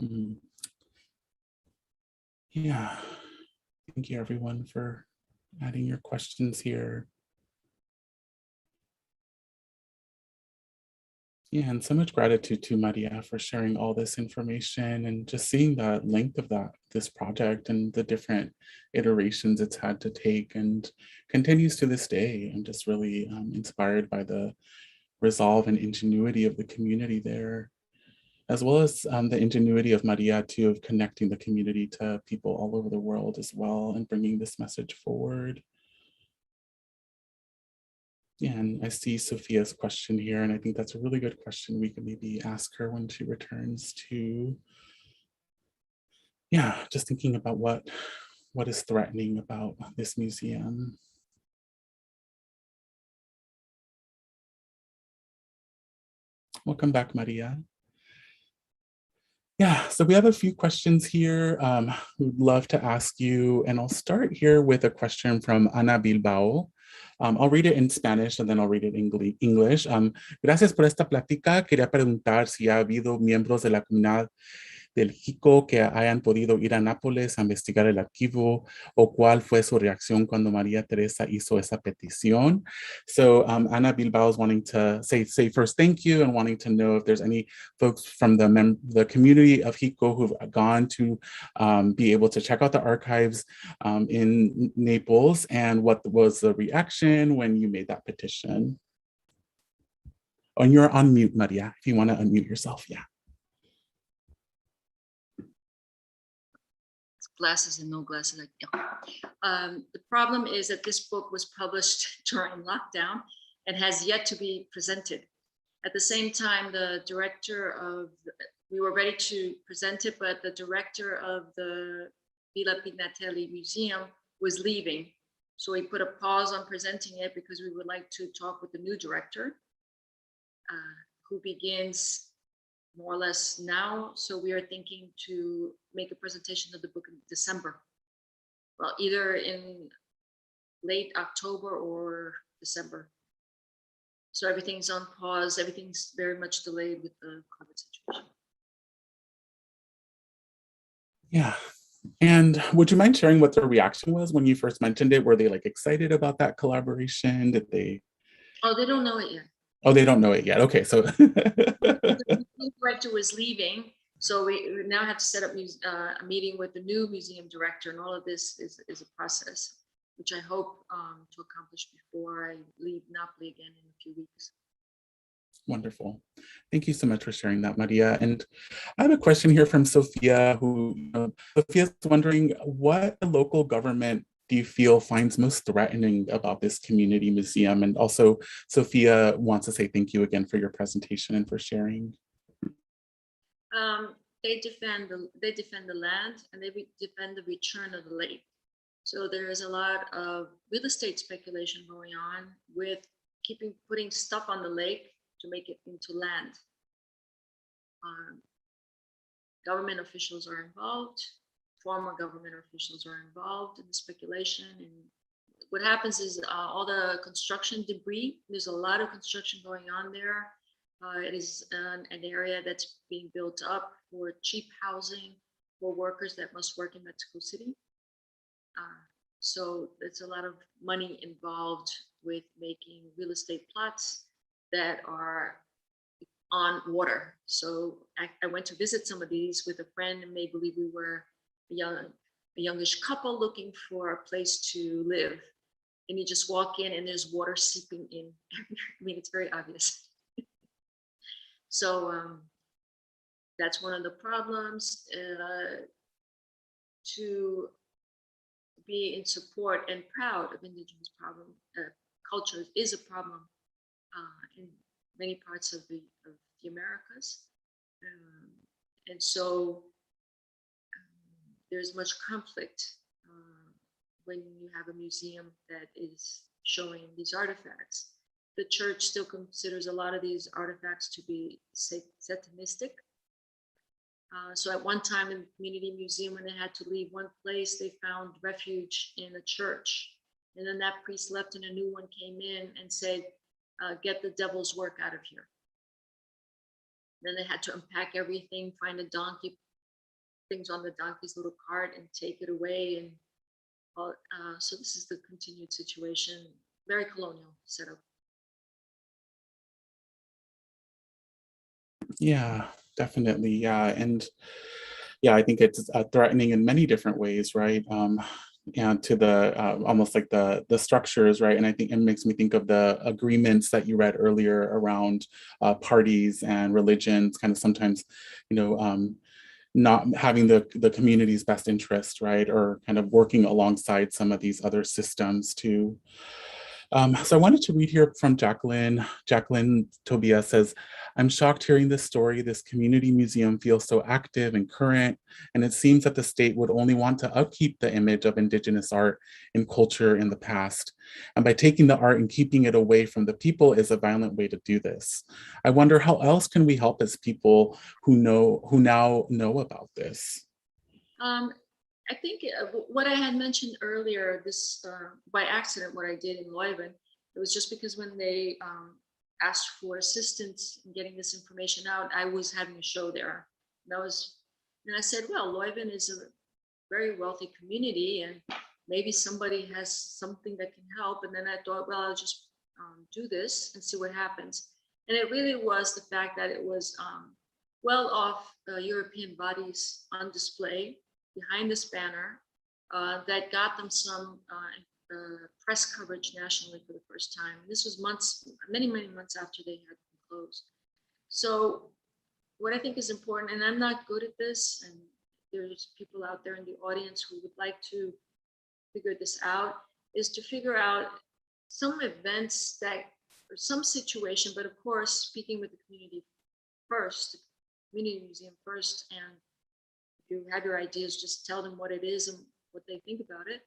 Speaker 2: Mhm. Yeah, thank you everyone for adding your questions here. Yeah, and so much gratitude to Maria for sharing all this information and just seeing the length of this project and the different iterations it's had to take and continues to this day. I'm just really inspired by the resolve and ingenuity of the community there, as well as the ingenuity of Maria too, of connecting the community to people all over the world as well and bringing this message forward. Yeah, and I see Sophia's question here, and I think that's a really good question. We can maybe ask her when she returns to, yeah, just thinking about what is threatening about this museum. Welcome back, Maria. Yeah, so we have a few questions here we'd love to ask you, and I'll start here with a question from Ana Bilbao. I'll read it in Spanish and then I'll read it in English. Gracias por esta plática. Quería preguntar si ha habido miembros de la comunidad del Xico que hayan podido ir a Nápoles a investigar el archivo, o cuál fue su reacción cuando María Teresa hizo esa petición. So Ana Bilbao is wanting to say first thank you and wanting to know if there's any folks from the community of Xico who've gone to be able to check out the archives in Naples, and what was the reaction when you made that petition. Oh, and you're on mute, Maria, if you want to unmute yourself, yeah.
Speaker 3: Glasses and no glasses. The problem is that this book was published during lockdown and has yet to be presented. At the same time, the director of, we were ready to present it, but the director of the Villa Pignatelli Museum was leaving. So we put a pause on presenting it because we would like to talk with the new director who begins more or less now. So we are thinking to make a presentation of the book in December. Well, either in late October or December. So everything's on pause. Everything's very much delayed with the COVID situation.
Speaker 2: Yeah. And would you mind sharing what their reaction was when you first mentioned it? Were they like excited about that collaboration? Did they?
Speaker 3: Oh, they don't know it yet.
Speaker 2: Oh, they don't know it yet. Okay, so.
Speaker 3: The director was leaving. So we now have to set up a meeting with the new museum director, and all of this is a process, which I hope to accomplish before I leave Napoli again in a few weeks.
Speaker 2: Wonderful. Thank you so much for sharing that, Maria. And I have a question here from Sophia, who Sophia's wondering, what local government do you feel finds most threatening about this community museum? And also, Sophia wants to say thank you again for your presentation and for sharing.
Speaker 3: They defend the land, and they defend the return of the lake. So there is a lot of real estate speculation going on with putting stuff on the lake to make it into land. Government officials are involved. Former government officials are involved in the speculation. And what happens is all the construction debris, there's a lot of construction going on there. It is an area that's being built up for cheap housing for workers that must work in Mexico City. So there's a lot of money involved with making real estate plots that are on water. So I went to visit some of these with a friend, and made believe we were a youngish couple looking for a place to live. And you just walk in and there's water seeping in. I mean, it's very obvious. So that's one of the problems. To be in support and proud of indigenous cultures is a problem in many parts of the Americas. And so there's much conflict when you have a museum that is showing these artifacts. The church still considers a lot of these artifacts to be satanistic. So at one time in the community museum, when they had to leave one place, they found refuge in a church. And then that priest left and a new one came in and said, get the devil's work out of here. Then they had to unpack everything, find a donkey, things on the donkey's little cart and take it away. And so this is the continued situation, very colonial setup.
Speaker 2: Yeah, definitely. Yeah. And yeah, I think it's threatening in many different ways, right? And to the almost like the structures, right? And I think it makes me think of the agreements that you read earlier around parties and religions, kind of sometimes, you know, not having the community's best interest, right? Or kind of working alongside some of these other systems too. So I wanted to read here from Jacqueline. Jacqueline Tobias says, I'm shocked hearing this story. This community museum feels so active and current, and it seems that the state would only want to upkeep the image of Indigenous art and culture in the past. And by taking the art and keeping it away from the people is a violent way to do this. I wonder how else can we help as people who now know about this?
Speaker 3: I think what I had mentioned earlier, this by accident, what I did in Leuven, it was just because when they asked for assistance in getting this information out, I was having a show there. And I said, well, Leuven is a very wealthy community and maybe somebody has something that can help. And then I thought, well, I'll just do this and see what happens. And it really was the fact that it was well off European bodies on display behind this banner that got them some press coverage nationally for the first time. This was many months after they had been closed. So what I think is important, and I'm not good at this, and there's people out there in the audience who would like to figure this out, is to figure out some events that, or some situation, but of course, speaking with the community first, the community museum first, and you have your ideas, just tell them what it is and what they think about it,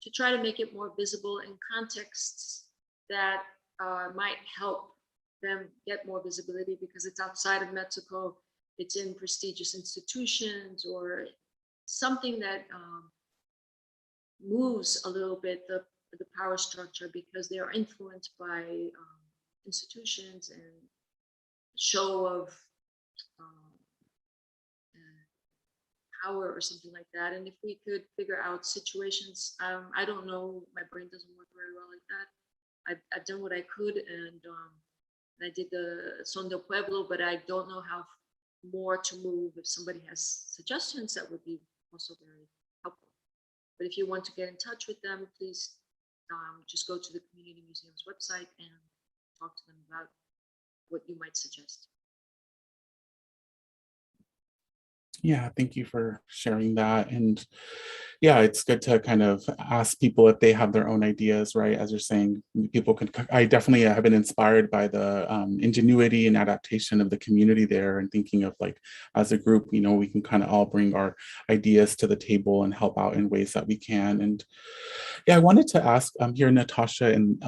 Speaker 3: to try to make it more visible in contexts that might help them get more visibility, because it's outside of Mexico, it's in prestigious institutions or something that moves a little bit the power structure, because they are influenced by institutions and show of power or something like that. And if we could figure out situations, I don't know, my brain doesn't work very well like that. I've done what I could, and I did the Son del Pueblo, but I don't know how more to move. If somebody has suggestions, that would be also very helpful. But if you want to get in touch with them, please just go to the Community Museum's website and talk to them about what you might suggest.
Speaker 2: Yeah, thank you for sharing that. And yeah, it's good to kind of ask people if they have their own ideas, right? As you're saying, people can, I definitely have been inspired by the ingenuity and adaptation of the community there, and thinking of like, as a group, you know, we can kind of all bring our ideas to the table and help out in ways that we can. And yeah, I wanted to ask here, Natasha and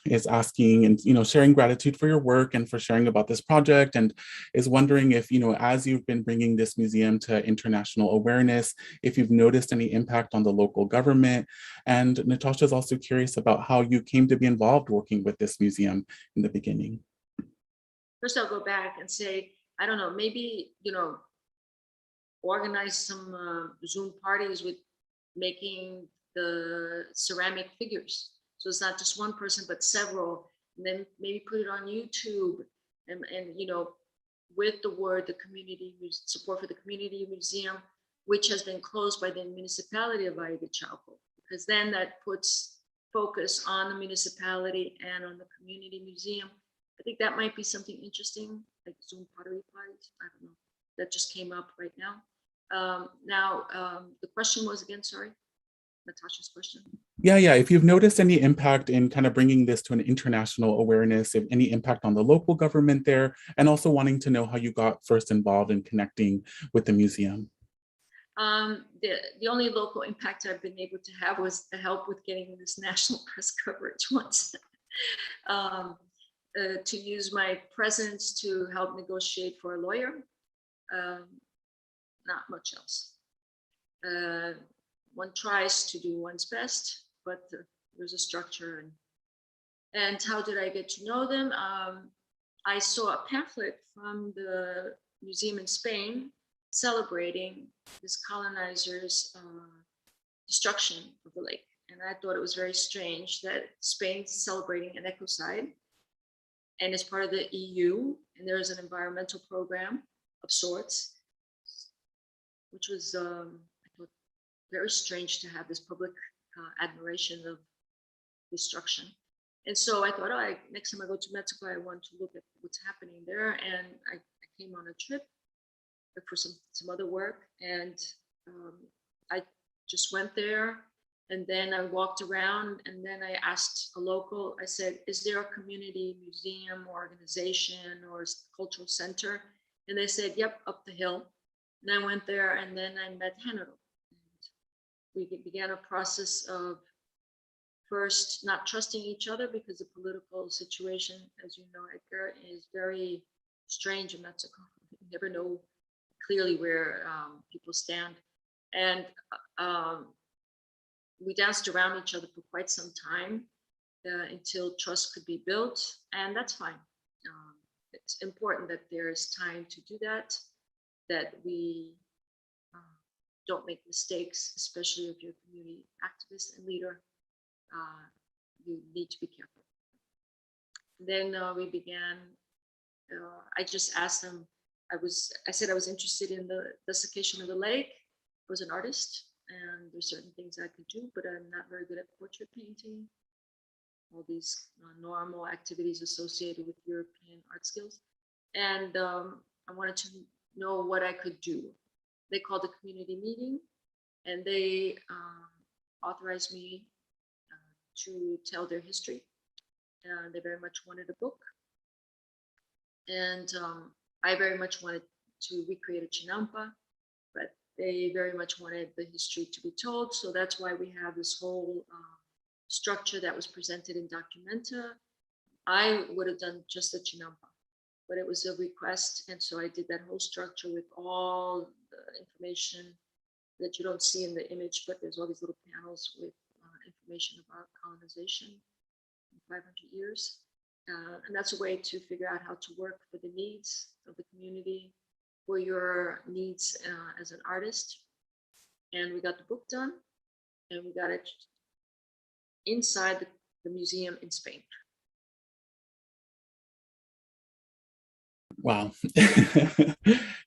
Speaker 2: is asking and, you know, sharing gratitude for your work and for sharing about this project, and is wondering if, you know, as you've been bringing this museum to international awareness, if you've noticed any impact on the local government. And Natasha is also curious about how you came to be involved working with this museum in the beginning.
Speaker 3: First, I'll go back and say, I don't know, maybe, you know, organize some Zoom parties with making the ceramic figures. So it's not just one person, but several, and then maybe put it on YouTube, and you know, with the word, the community support for the community museum, which has been closed by the municipality of Valle de Xico, because then that puts focus on the municipality and on the community museum. I think that might be something interesting, like Zoom pottery parties. I don't know. That just came up right now. The question was again, sorry, Natasha's question.
Speaker 2: Yeah, if you've noticed any impact in kind of bringing this to an international awareness, if any impact on the local government there, and also wanting to know how you got first involved in connecting with the museum.
Speaker 3: The only local impact I've been able to have was the help with getting this national press coverage once. To use my presence to help negotiate for a lawyer. Not much else. One tries to do one's best, but there's a structure. And how did I get to know them? I saw a pamphlet from the museum in Spain celebrating this colonizers' destruction of the lake. And I thought it was very strange that Spain's celebrating an ecocide and is part of the EU, and there's an environmental program of sorts, which was I thought very strange to have this public admiration of destruction. And so I thought, oh, next time I go to Mexico, I want to look at what's happening there. And I came on a trip for some other work, and I just went there. And then I walked around, and then I asked a local, I said, is there a community museum or organization or cultural center? And they said, yep, up the hill. And I went there, and then I met Genero. We began a process of first not trusting each other, because the political situation, as you know, Edgar, is very strange in Mexico. You never know clearly where people stand. And we danced around each other for quite some time until trust could be built, and that's fine. It's important that there's time to do that, that we don't make mistakes, especially if you're a community activist and leader. You need to be careful. Then we began, I just asked them, I said I was interested in the desiccation of the lake. I was an artist, and there's certain things I could do, but I'm not very good at portrait painting, all these normal activities associated with European art skills. And I wanted to know what I could do. They called a community meeting, and they authorized me to tell their history. They very much wanted a book. And I very much wanted to recreate a chinampa, but they very much wanted the history to be told. So that's why we have this whole structure that was presented in dOCUMENTA. I would have done just the chinampa, but it was a request. And so I did that whole structure with all the information that you don't see in the image, but there's all these little panels with information about colonization in 500 years. And that's a way to figure out how to work for the needs of the community, for your needs as an artist. And we got the book done, and we got it inside the museum in Spain.
Speaker 2: Wow.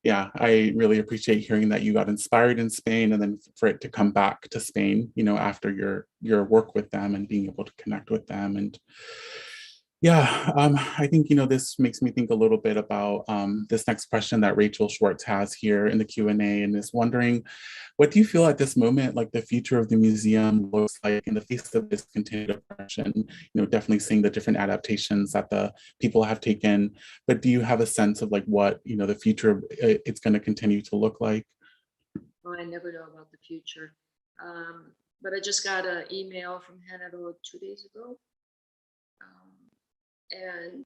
Speaker 2: Yeah, I really appreciate hearing that you got inspired in Spain, and then for it to come back to Spain, you know, after your work with them and being able to connect with them. And yeah, I think, you know, this makes me think a little bit about this next question that Rachel Schwartz has here in the Q&A, and is wondering, what do you feel at this moment like the future of the museum looks like in the face of this continued oppression? You know, definitely seeing the different adaptations that the people have taken, but do you have a sense of like what, you know, the future it's going to continue to look like?
Speaker 3: Oh, I never know about the future. But I just got an email from Genero 2 days ago. And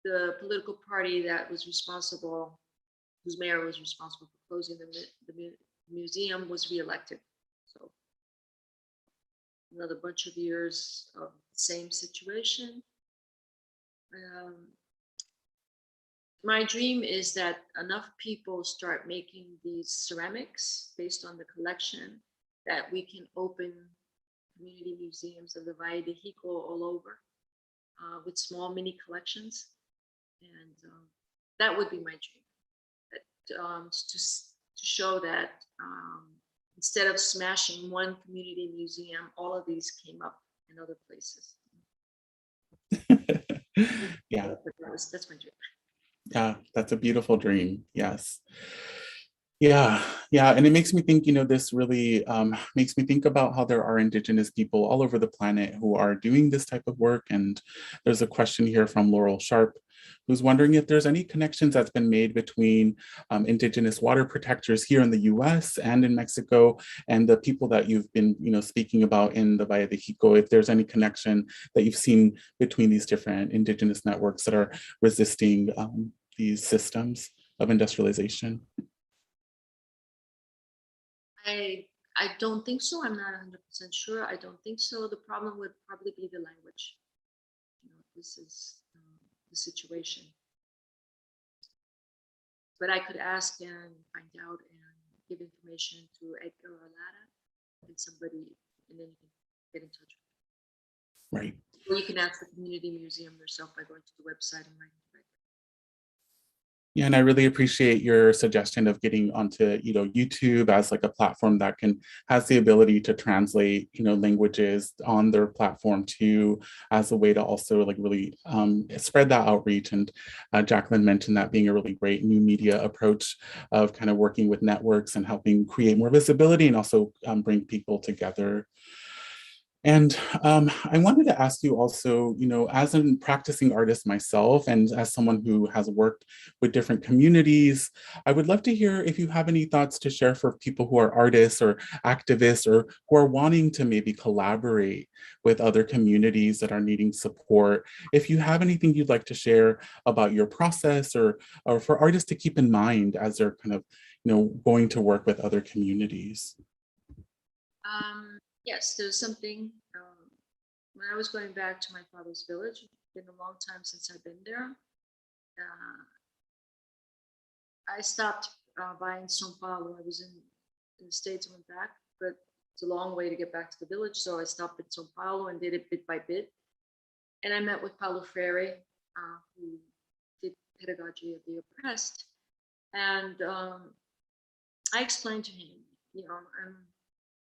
Speaker 3: the political party that was responsible, whose mayor was responsible for closing the museum, was reelected. So another bunch of years of the same situation. My dream is that enough people start making these ceramics based on the collection that we can open community museums of the Valle de Xico all over. With small mini collections, and that would be my dream. That, to show that instead of smashing one community museum, all of these came up in other places.
Speaker 2: Yeah,
Speaker 3: that's my dream.
Speaker 2: Yeah, that's a beautiful dream. Yes. Yeah, and it makes me think, you know, this really makes me think about how there are Indigenous people all over the planet who are doing this type of work. And there's a question here from Laurel Sharp, who's wondering if there's any connections that's been made between Indigenous water protectors here in the US and in Mexico, and the people that you've been, you know, speaking about in the Valle de Xico, if there's any connection that you've seen between these different Indigenous networks that are resisting these systems of industrialization.
Speaker 3: I don't think so. I'm not 100% sure. I don't think so. The problem would probably be the language. You know, this is the situation. but I could ask and find out and give information to Edgar or Lara and somebody, and then you can get in touch with
Speaker 2: Right.
Speaker 3: them. Or you can ask the community museum yourself by going to the website and writing.
Speaker 2: Yeah, and I really appreciate your suggestion of getting onto, YouTube as like a platform that has the ability to translate, languages on their platform too, as a way to also like really spread that outreach. And Jacqueline mentioned that being a really great new media approach of kind of working with networks and helping create more visibility and also bring people together. And I wanted to ask you also, as a practicing artist myself, and as someone who has worked with different communities, I would love to hear if you have any thoughts to share for people who are artists or activists or who are wanting to maybe collaborate with other communities that are needing support. If you have anything you'd like to share about your process or for artists to keep in mind as they're kind of, going to work with other communities.
Speaker 3: Yes, there's something, when I was going back to my father's village, it's been a long time since I've been there. I stopped by in São Paulo. I was in the States and went back, but it's a long way to get back to the village. So I stopped at São Paulo and did it bit by bit. And I met with Paulo Freire, who did pedagogy of the oppressed. And I explained to him, I'm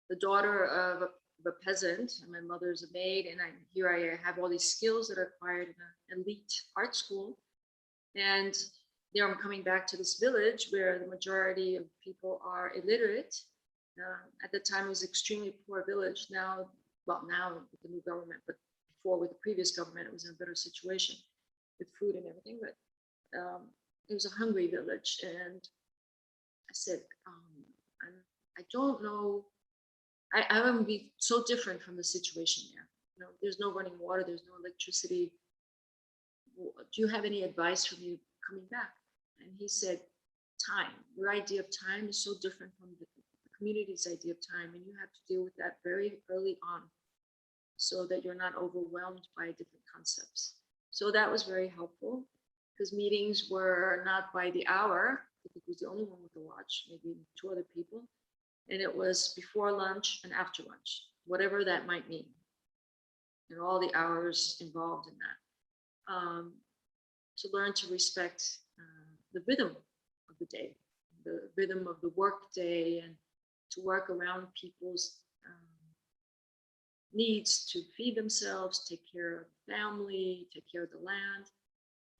Speaker 3: the daughter of a peasant, and my mother's a maid, and here I have all these skills that are acquired in an elite art school. And there I'm coming back to this village where the majority of people are illiterate. At the time, it was an extremely poor village. Now with the new government, but before with the previous government, it was in a better situation with food and everything. But it was a hungry village, and I said, I don't know. I would be so different from the situation there. There's no running water, there's no electricity. Do you have any advice for me coming back? And he said, time. Your idea of time is so different from the community's idea of time, and you have to deal with that very early on so that you're not overwhelmed by different concepts. So that was very helpful, because meetings were not by the hour. I think it was the only one with the watch, maybe 2 other people. And it was before lunch and after lunch, whatever that might mean, and all the hours involved in that. To learn to respect the rhythm of the day, the rhythm of the work day, and to work around people's needs to feed themselves, take care of the family, take care of the land,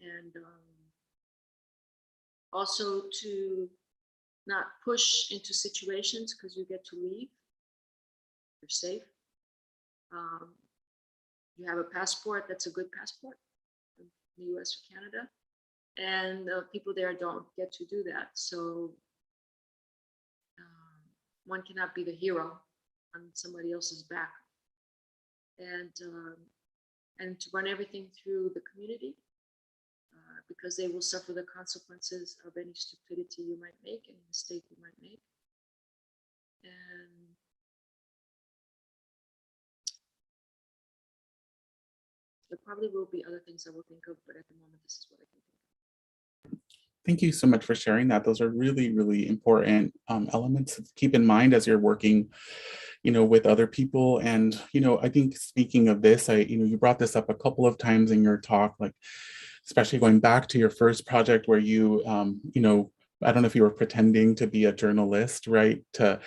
Speaker 3: and also to not push into situations because you get to leave. You're safe. You have a passport that's a good passport in the US or Canada, and people there don't get to do that. So one cannot be the hero on somebody else's back, and to run everything through the community. Because they will suffer the consequences of any stupidity you might make, any mistake you might make. And there probably will be other things I will think of, but at the moment, this is what I can think of.
Speaker 2: Thank you so much for sharing that. Those are really, really important elements to keep in mind as you're working, with other people. And, I think speaking of this, you brought this up a couple of times in your talk, like, especially going back to your first project where you, I don't know if you were pretending to be a journalist, right? To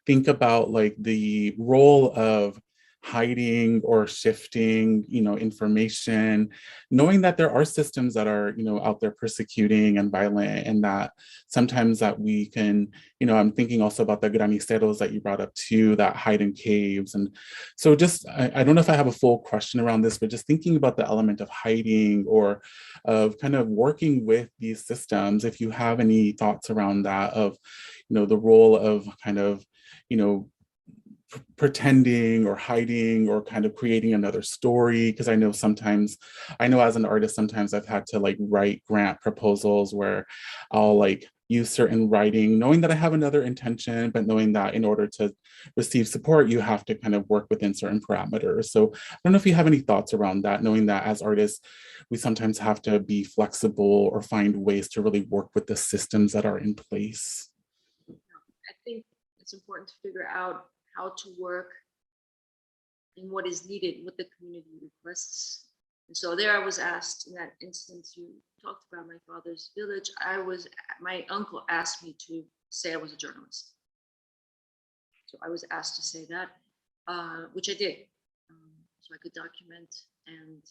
Speaker 2: think about like the role of hiding or shifting, information, knowing that there are systems that are, out there persecuting and violent, and that sometimes that we can, I'm thinking also about the graniceros that you brought up too, that hide in caves. And so just, I don't know if I have a full question around this, but just thinking about the element of hiding or of kind of working with these systems, if you have any thoughts around that of, the role of kind of, pretending or hiding or kind of creating another story. Because I know as an artist, sometimes I've had to like write grant proposals where I'll like use certain writing, knowing that I have another intention, but knowing that in order to receive support, you have to kind of work within certain parameters. So I don't know if you have any thoughts around that, knowing that as artists, we sometimes have to be flexible or find ways to really work with the systems that are in place.
Speaker 3: I think it's important to figure out how to work and what is needed, what the community requests. And so there I was asked, in that instance you talked about my father's village, my uncle asked me to say I was a journalist. So I was asked to say that, which I did, so I could document and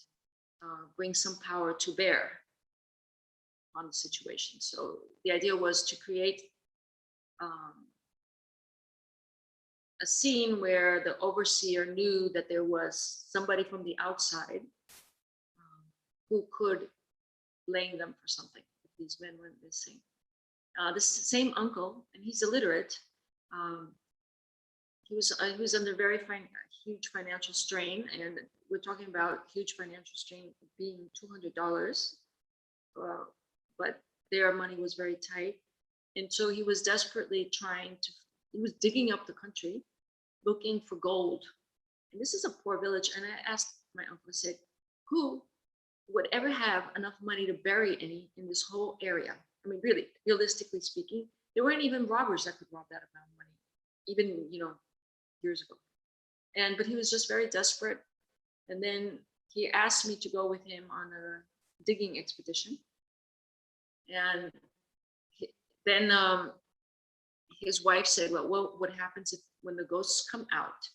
Speaker 3: bring some power to bear on the situation. So the idea was to create a scene where the overseer knew that there was somebody from the outside who could blame them for something if these men went missing. This same uncle, and he's illiterate, he was under very huge financial strain, and we're talking about huge financial strain being $200, but their money was very tight, and so he was desperately he was digging up the country, looking for gold. And this is a poor village, and I asked my uncle, I said, who would ever have enough money to bury any in this whole area? I mean, really, realistically speaking, there weren't even robbers that could rob that amount of money, even, years ago. But he was just very desperate. And then he asked me to go with him on a digging expedition. And then his wife said, well, what happens when the ghosts come out?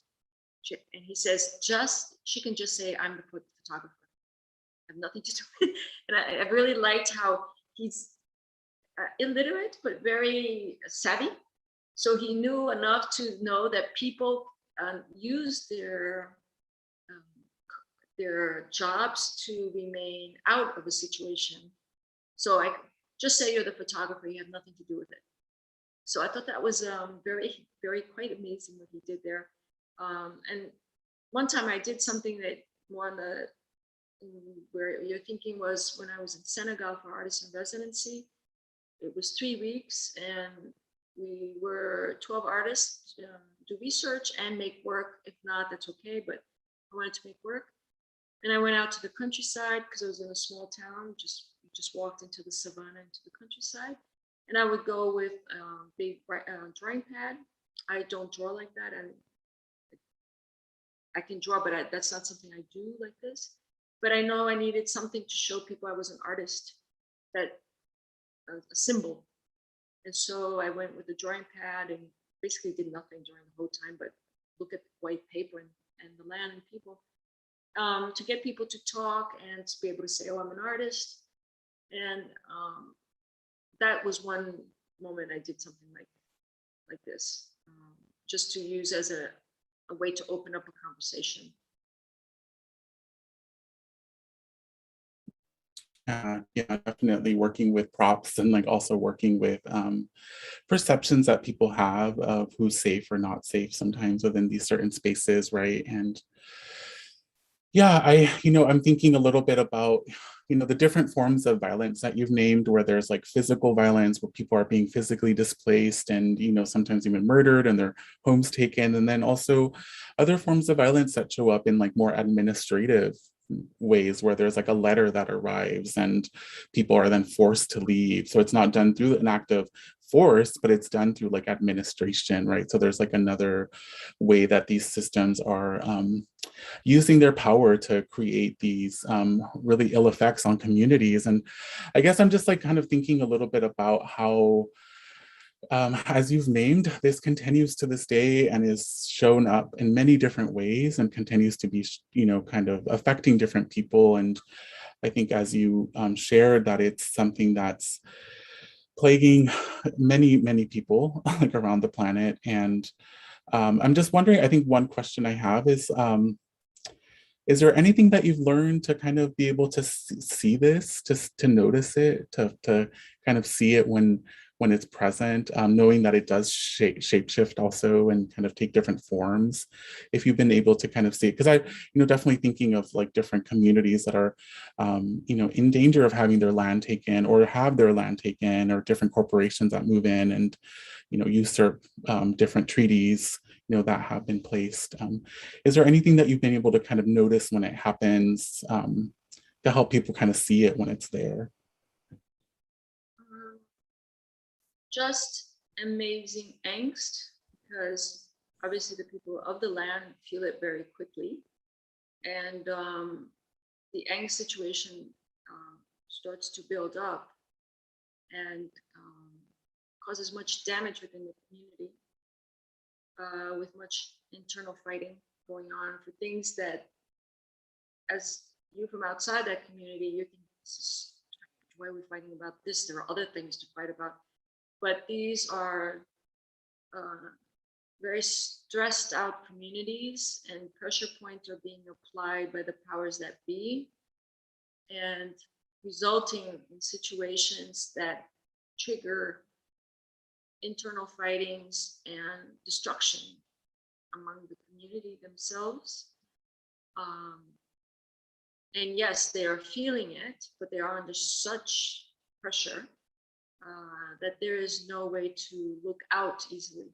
Speaker 3: And he says, she can just say, I'm the photographer. I have nothing to do with it. And I really liked how he's illiterate, but very savvy. So he knew enough to know that people use their jobs to remain out of a situation. So I just say you're the photographer, you have nothing to do with it. So I thought that was very, very quite amazing what he did there. And one time I did something that more on where you're thinking was when I was in Senegal for artist in residency. It was 3 weeks, and we were 12 artists, do research and make work. If not, that's okay, but I wanted to make work. And I went out to the countryside because I was in a small town, just walked into the savannah, into the countryside. And I would go with a big drawing pad. I don't draw like that, and I can draw, but that's not something I do like this. But I know I needed something to show people I was an artist, that a symbol. And so I went with the drawing pad and basically did nothing during the whole time, but look at the white paper and the land and people, to get people to talk and to be able to say, oh, I'm an artist. And that was one moment I did something like this, just to use as a way to open up a conversation.
Speaker 2: Yeah, definitely working with props and like also working with perceptions that people have of who's safe or not safe sometimes within these certain spaces, right? And yeah, I'm thinking a little bit about, the different forms of violence that you've named, where there's like physical violence, where people are being physically displaced and, sometimes even murdered and their homes taken. And then also other forms of violence that show up in like more administrative ways, where there's like a letter that arrives and people are then forced to leave. So it's not done through an act of force, but it's done through like administration, right? So there's like another way that these systems are using their power to create these really ill effects on communities. And I guess I'm just like kind of thinking a little bit about how, as you've named, this continues to this day and is shown up in many different ways and continues to be, kind of affecting different people. And I think as you shared, that it's something that's plaguing many, many people like around the planet. And I'm just wondering, I think one question I have is there anything that you've learned to kind of be able to see this, to notice it, to kind of see it when when it's present, knowing that it does shape-shift also and kind of take different forms. If you've been able to kind of see it, because I, definitely thinking of like different communities that are, in danger of having their land taken or have their land taken, or different corporations that move in and, usurp different treaties, that have been placed. Is there anything that you've been able to kind of notice when it happens to help people kind of see it when it's there?
Speaker 3: Just amazing angst, because obviously the people of the land feel it very quickly. And the angst situation starts to build up and causes much damage within the community, with much internal fighting going on for things that, as you from outside that community, you think, why are we fighting about this? There are other things to fight about. But these are very stressed out communities, and pressure points are being applied by the powers that be, and resulting in situations that trigger internal fightings and destruction among the community themselves. And yes, they are feeling it, but they are under such pressure that there is no way to look out easily.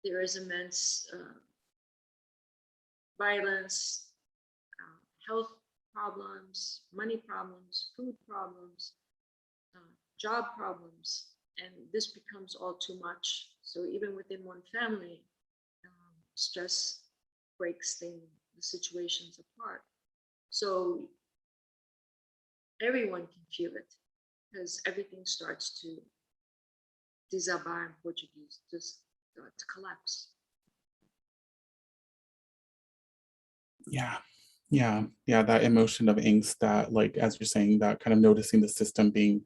Speaker 3: There is immense violence, health problems, money problems, food problems, job problems, and this becomes all too much. So even within one family, stress breaks the situations apart. So everyone can feel it, because everything starts to desabar in Portuguese, just to collapse.
Speaker 2: Yeah, that emotion of angst, that, like, as you're saying, that kind of noticing the system being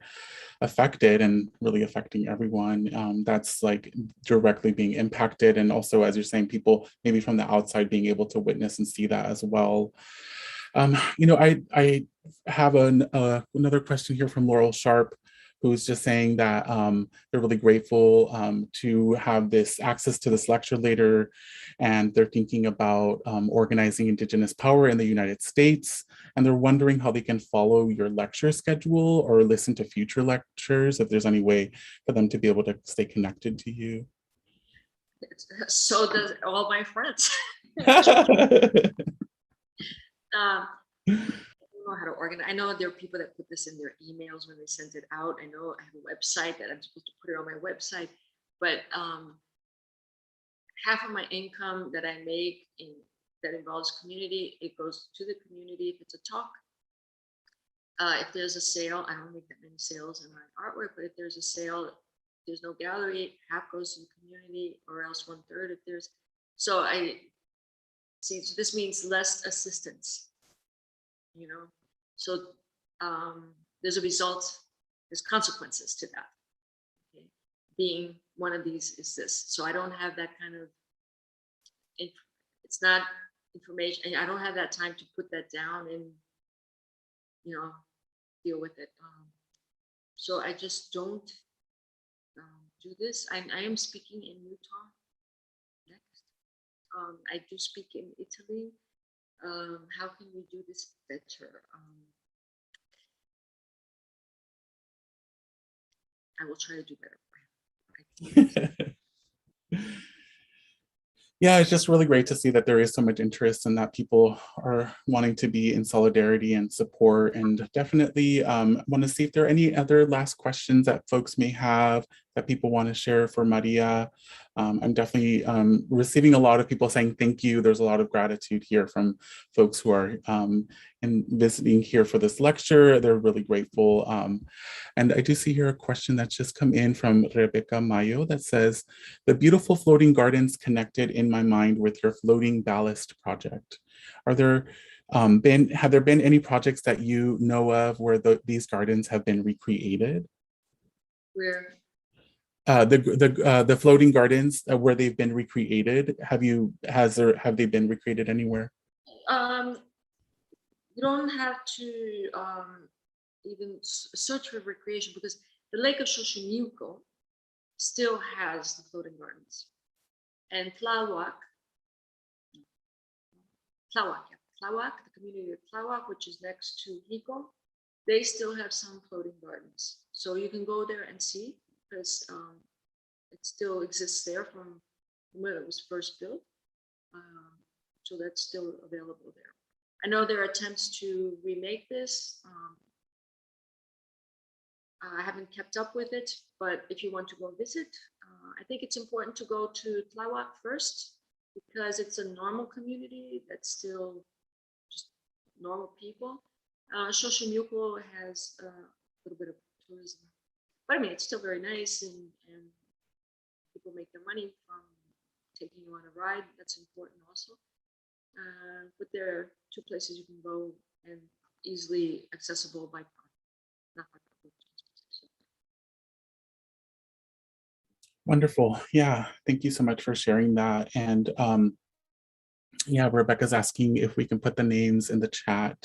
Speaker 2: affected and really affecting everyone, that's like directly being impacted. And also, as you're saying, people maybe from the outside being able to witness and see that as well. I have another question here from Laurel Sharp, who's just saying that they're really grateful to have this access to this lecture later, and they're thinking about organizing Indigenous power in the United States, and they're wondering how they can follow your lecture schedule or listen to future lectures, if there's any way for them to be able to stay connected to you.
Speaker 3: So does all my friends. I don't know how to organize. I know there are people that put this in their emails when they send it out. I know I have a website that I'm supposed to put it on my website, but half of my income that I make that involves community, it goes to the community if it's a talk. If there's a sale, I don't make that many sales in my artwork, but if there's a sale, there's no gallery, half goes to the community, or else 1/3 if there's. So I see, so this means less assistance. So there's a result, there's consequences to that. Okay? Being one of these is this. So I don't have that kind of, it's not information, and I don't have that time to put that down and, deal with it. So I just don't do this. I am speaking in Utah next. I do speak in Italy. How can we do this better? I will try to do better.
Speaker 2: Yeah, it's just really great to see that there is so much interest and that people are wanting to be in solidarity and support. And definitely want to see if there are any other last questions that folks may have that people want to share for Maria. I'm definitely receiving a lot of people saying thank you. There's a lot of gratitude here from folks who are visiting here for this lecture. They're really grateful. And I do see here a question that's just come in from Rebecca Mayo that says, the beautiful floating gardens connected in my mind with your floating ballast project. Are there have there been any projects that you know of where these gardens have been recreated?
Speaker 3: Where?
Speaker 2: The floating gardens where they've been recreated. Have they been recreated anywhere?
Speaker 3: You don't have to even search for recreation, because the lake of Xochimilco still has the floating gardens. And Tláhuac, the community of Tláhuac, which is next to Xico, they still have some floating gardens. So you can go there and see, because it still exists there from when it was first built. So that's still available there. I know there are attempts to remake this. I haven't kept up with it, but if you want to go visit, I think it's important to go to Tláhuac first, because it's a normal community that's still just normal people. Xochimilco has a little bit of tourism, but I mean, it's still very nice, and people make their money from taking you on a ride. That's important also. But there are two places you can go and easily accessible by car, not by public transportation.
Speaker 2: Wonderful. Yeah, thank you so much for sharing that. And yeah, Rebecca's asking if we can put the names in the chat.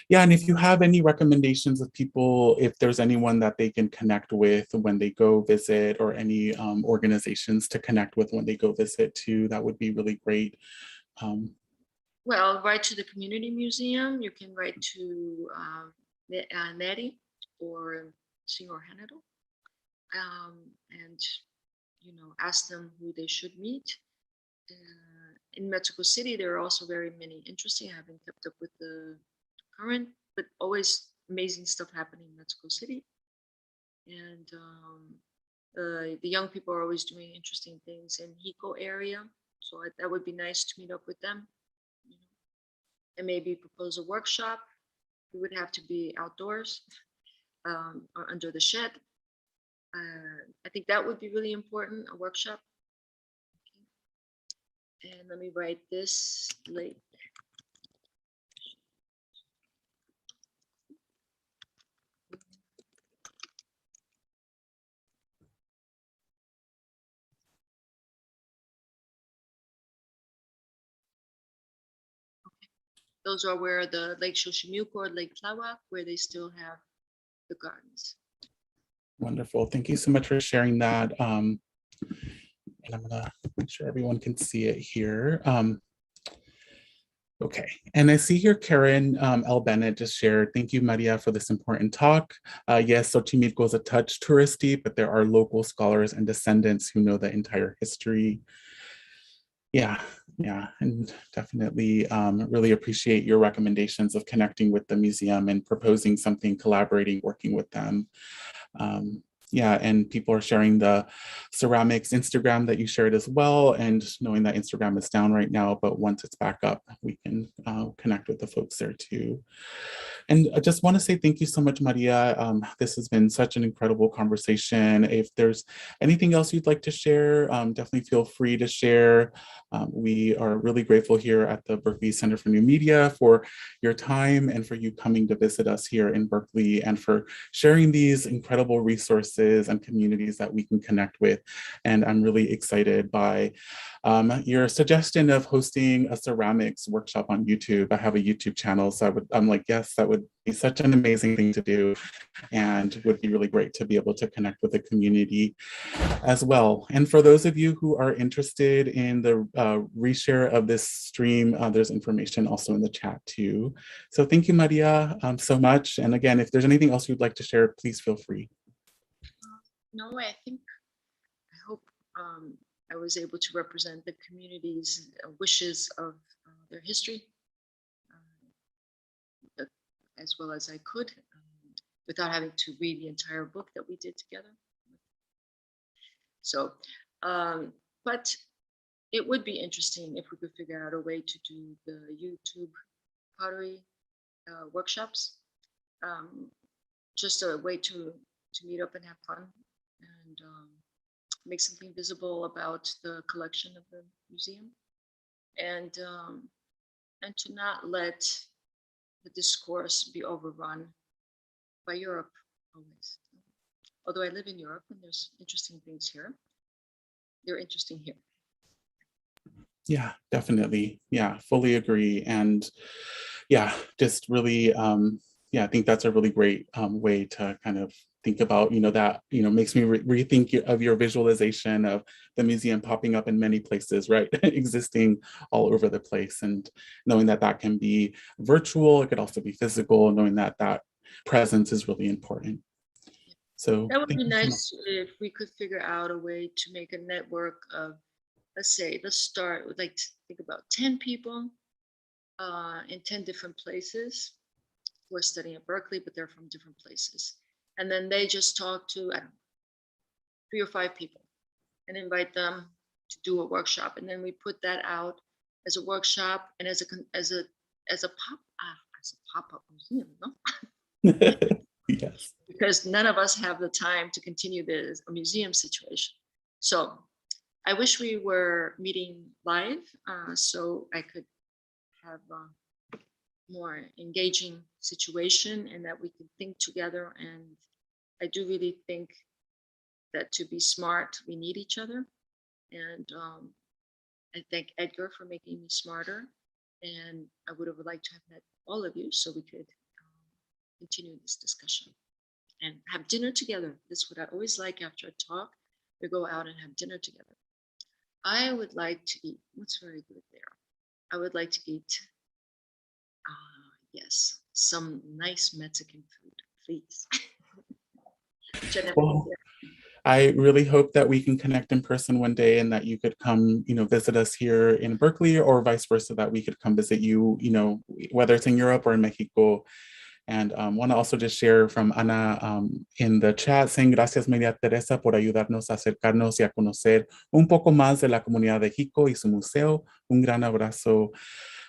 Speaker 2: Yeah, and if you have any recommendations of people, if there's anyone that they can connect with when they go visit, or any organizations to connect with when they go visit too, that would be really great.
Speaker 3: Well, write to the community museum. You can write to Neri or Senor Hanado, and ask them who they should meet. In Mexico City, there are also very many interesting. I haven't kept up with the current, but always amazing stuff happening in Mexico City. And the young people are always doing interesting things in Xico area. So that would be nice to meet up with them, and maybe propose a workshop. It would have to be outdoors or under the shed. I think that would be really important, a workshop. Okay. And let me write this late. Those are where the Lake Xochimilco or Lake Tláhuac, where they still have the gardens.
Speaker 2: Wonderful. Thank you so much for sharing that. And I'm gonna make sure everyone can see it here. Okay, and I see here Karen L. Bennett just shared, thank you, Maria, for this important talk. Yes, Xochimilco is a touch touristy, but there are local scholars and descendants who know the entire history. Yeah, and definitely really appreciate your recommendations of connecting with the museum and proposing something, collaborating, working with them. Yeah, and people are sharing the ceramics Instagram that you shared as well, and knowing that Instagram is down right now, but once it's back up, we can connect with the folks there too. And I just want to say thank you so much, Maria. This has been such an incredible conversation. If there's anything else you'd like to share, definitely feel free to share. We are really grateful here at the Berkeley Center for New Media for your time and for you coming to visit us here in Berkeley, and for sharing these incredible resources and communities that we can connect with. And I'm really excited by your suggestion of hosting a ceramics workshop on YouTube. I have a YouTube channel, so I'm like, yes, that would be such an amazing thing to do, and would be really great to be able to connect with the community as well. And for those of you who are interested in the reshare of this stream, there's information also in the chat too. So thank you, Maria, so much. And again, if there's anything else you'd like to share, please feel free.
Speaker 3: No, I hope I was able to represent the community's wishes of their history as well as I could, without having to read the entire book that we did together. So, but it would be interesting if we could figure out a way to do the YouTube pottery workshops, just a way to meet up and have fun, and make something visible about the collection of the museum, and to not let the discourse be overrun by Europe always. Although I live in Europe and there's interesting things here, they're interesting here.
Speaker 2: Yeah, definitely. Yeah, fully agree. And yeah, just really yeah, I think that's a really great way to kind of think about, that, makes me rethink of your visualization of the museum popping up in many places, right? Existing all over the place, and knowing that that can be virtual, it could also be physical, knowing that that presence is really important. So
Speaker 3: that would be
Speaker 2: so
Speaker 3: nice if we could figure out a way to make a network of, let's start with like, think about 10 people in 10 different places who are studying at Berkeley, but they're from different places. And then they just talk to, I don't know, 3 or 5 people and invite them to do a workshop. And then we put that out as a workshop and as a pop-up museum, no?
Speaker 2: Yes.
Speaker 3: Because none of us have the time to continue a museum situation. So I wish we were meeting live so I could have a more engaging situation and that we could think together. And I do really think that to be smart, we need each other. And I thank Edgar for making me smarter. And I would have liked to have met all of you so we could continue this discussion and have dinner together. This is what I always like after a talk. We go out and have dinner together. I would like to eat, what's very good there? I would like to eat, yes, some nice Mexican food, please.
Speaker 2: Well, I really hope that we can connect in person one day and that you could come, visit us here in Berkeley, or vice versa, that we could come visit you, whether it's in Europe or in Mexico. And want to also just share from Ana in the chat saying, gracias María Teresa por ayudarnos a acercarnos y a conocer un poco más de la comunidad de Xico y su museo. Un gran abrazo.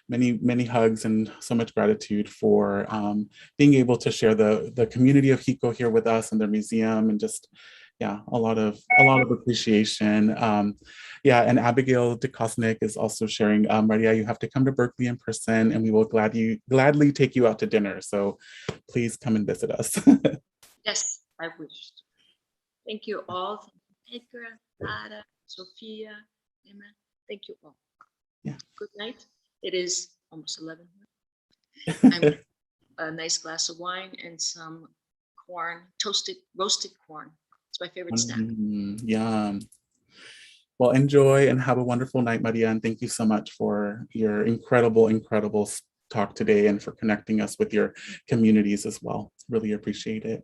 Speaker 2: Many, many hugs and so much gratitude for being able to share the community of Xico here with us and their museum, and just, yeah, a lot of appreciation. Yeah, and Abigail DeKosnik is also sharing, Maria, you have to come to Berkeley in person and we will gladly take you out to dinner. So please come and visit us.
Speaker 3: Yes, I wish. Thank you all. Edgar, Lara, Sophia, Emma, thank you all.
Speaker 2: Yeah.
Speaker 3: Good night. It is almost 11. I'm a nice glass of wine and some corn, roasted corn. It's my favorite snack.
Speaker 2: Yum. Well, enjoy and have a wonderful night, Maria. And thank you so much for your incredible talk today and for connecting us with your communities as well. Really appreciate it.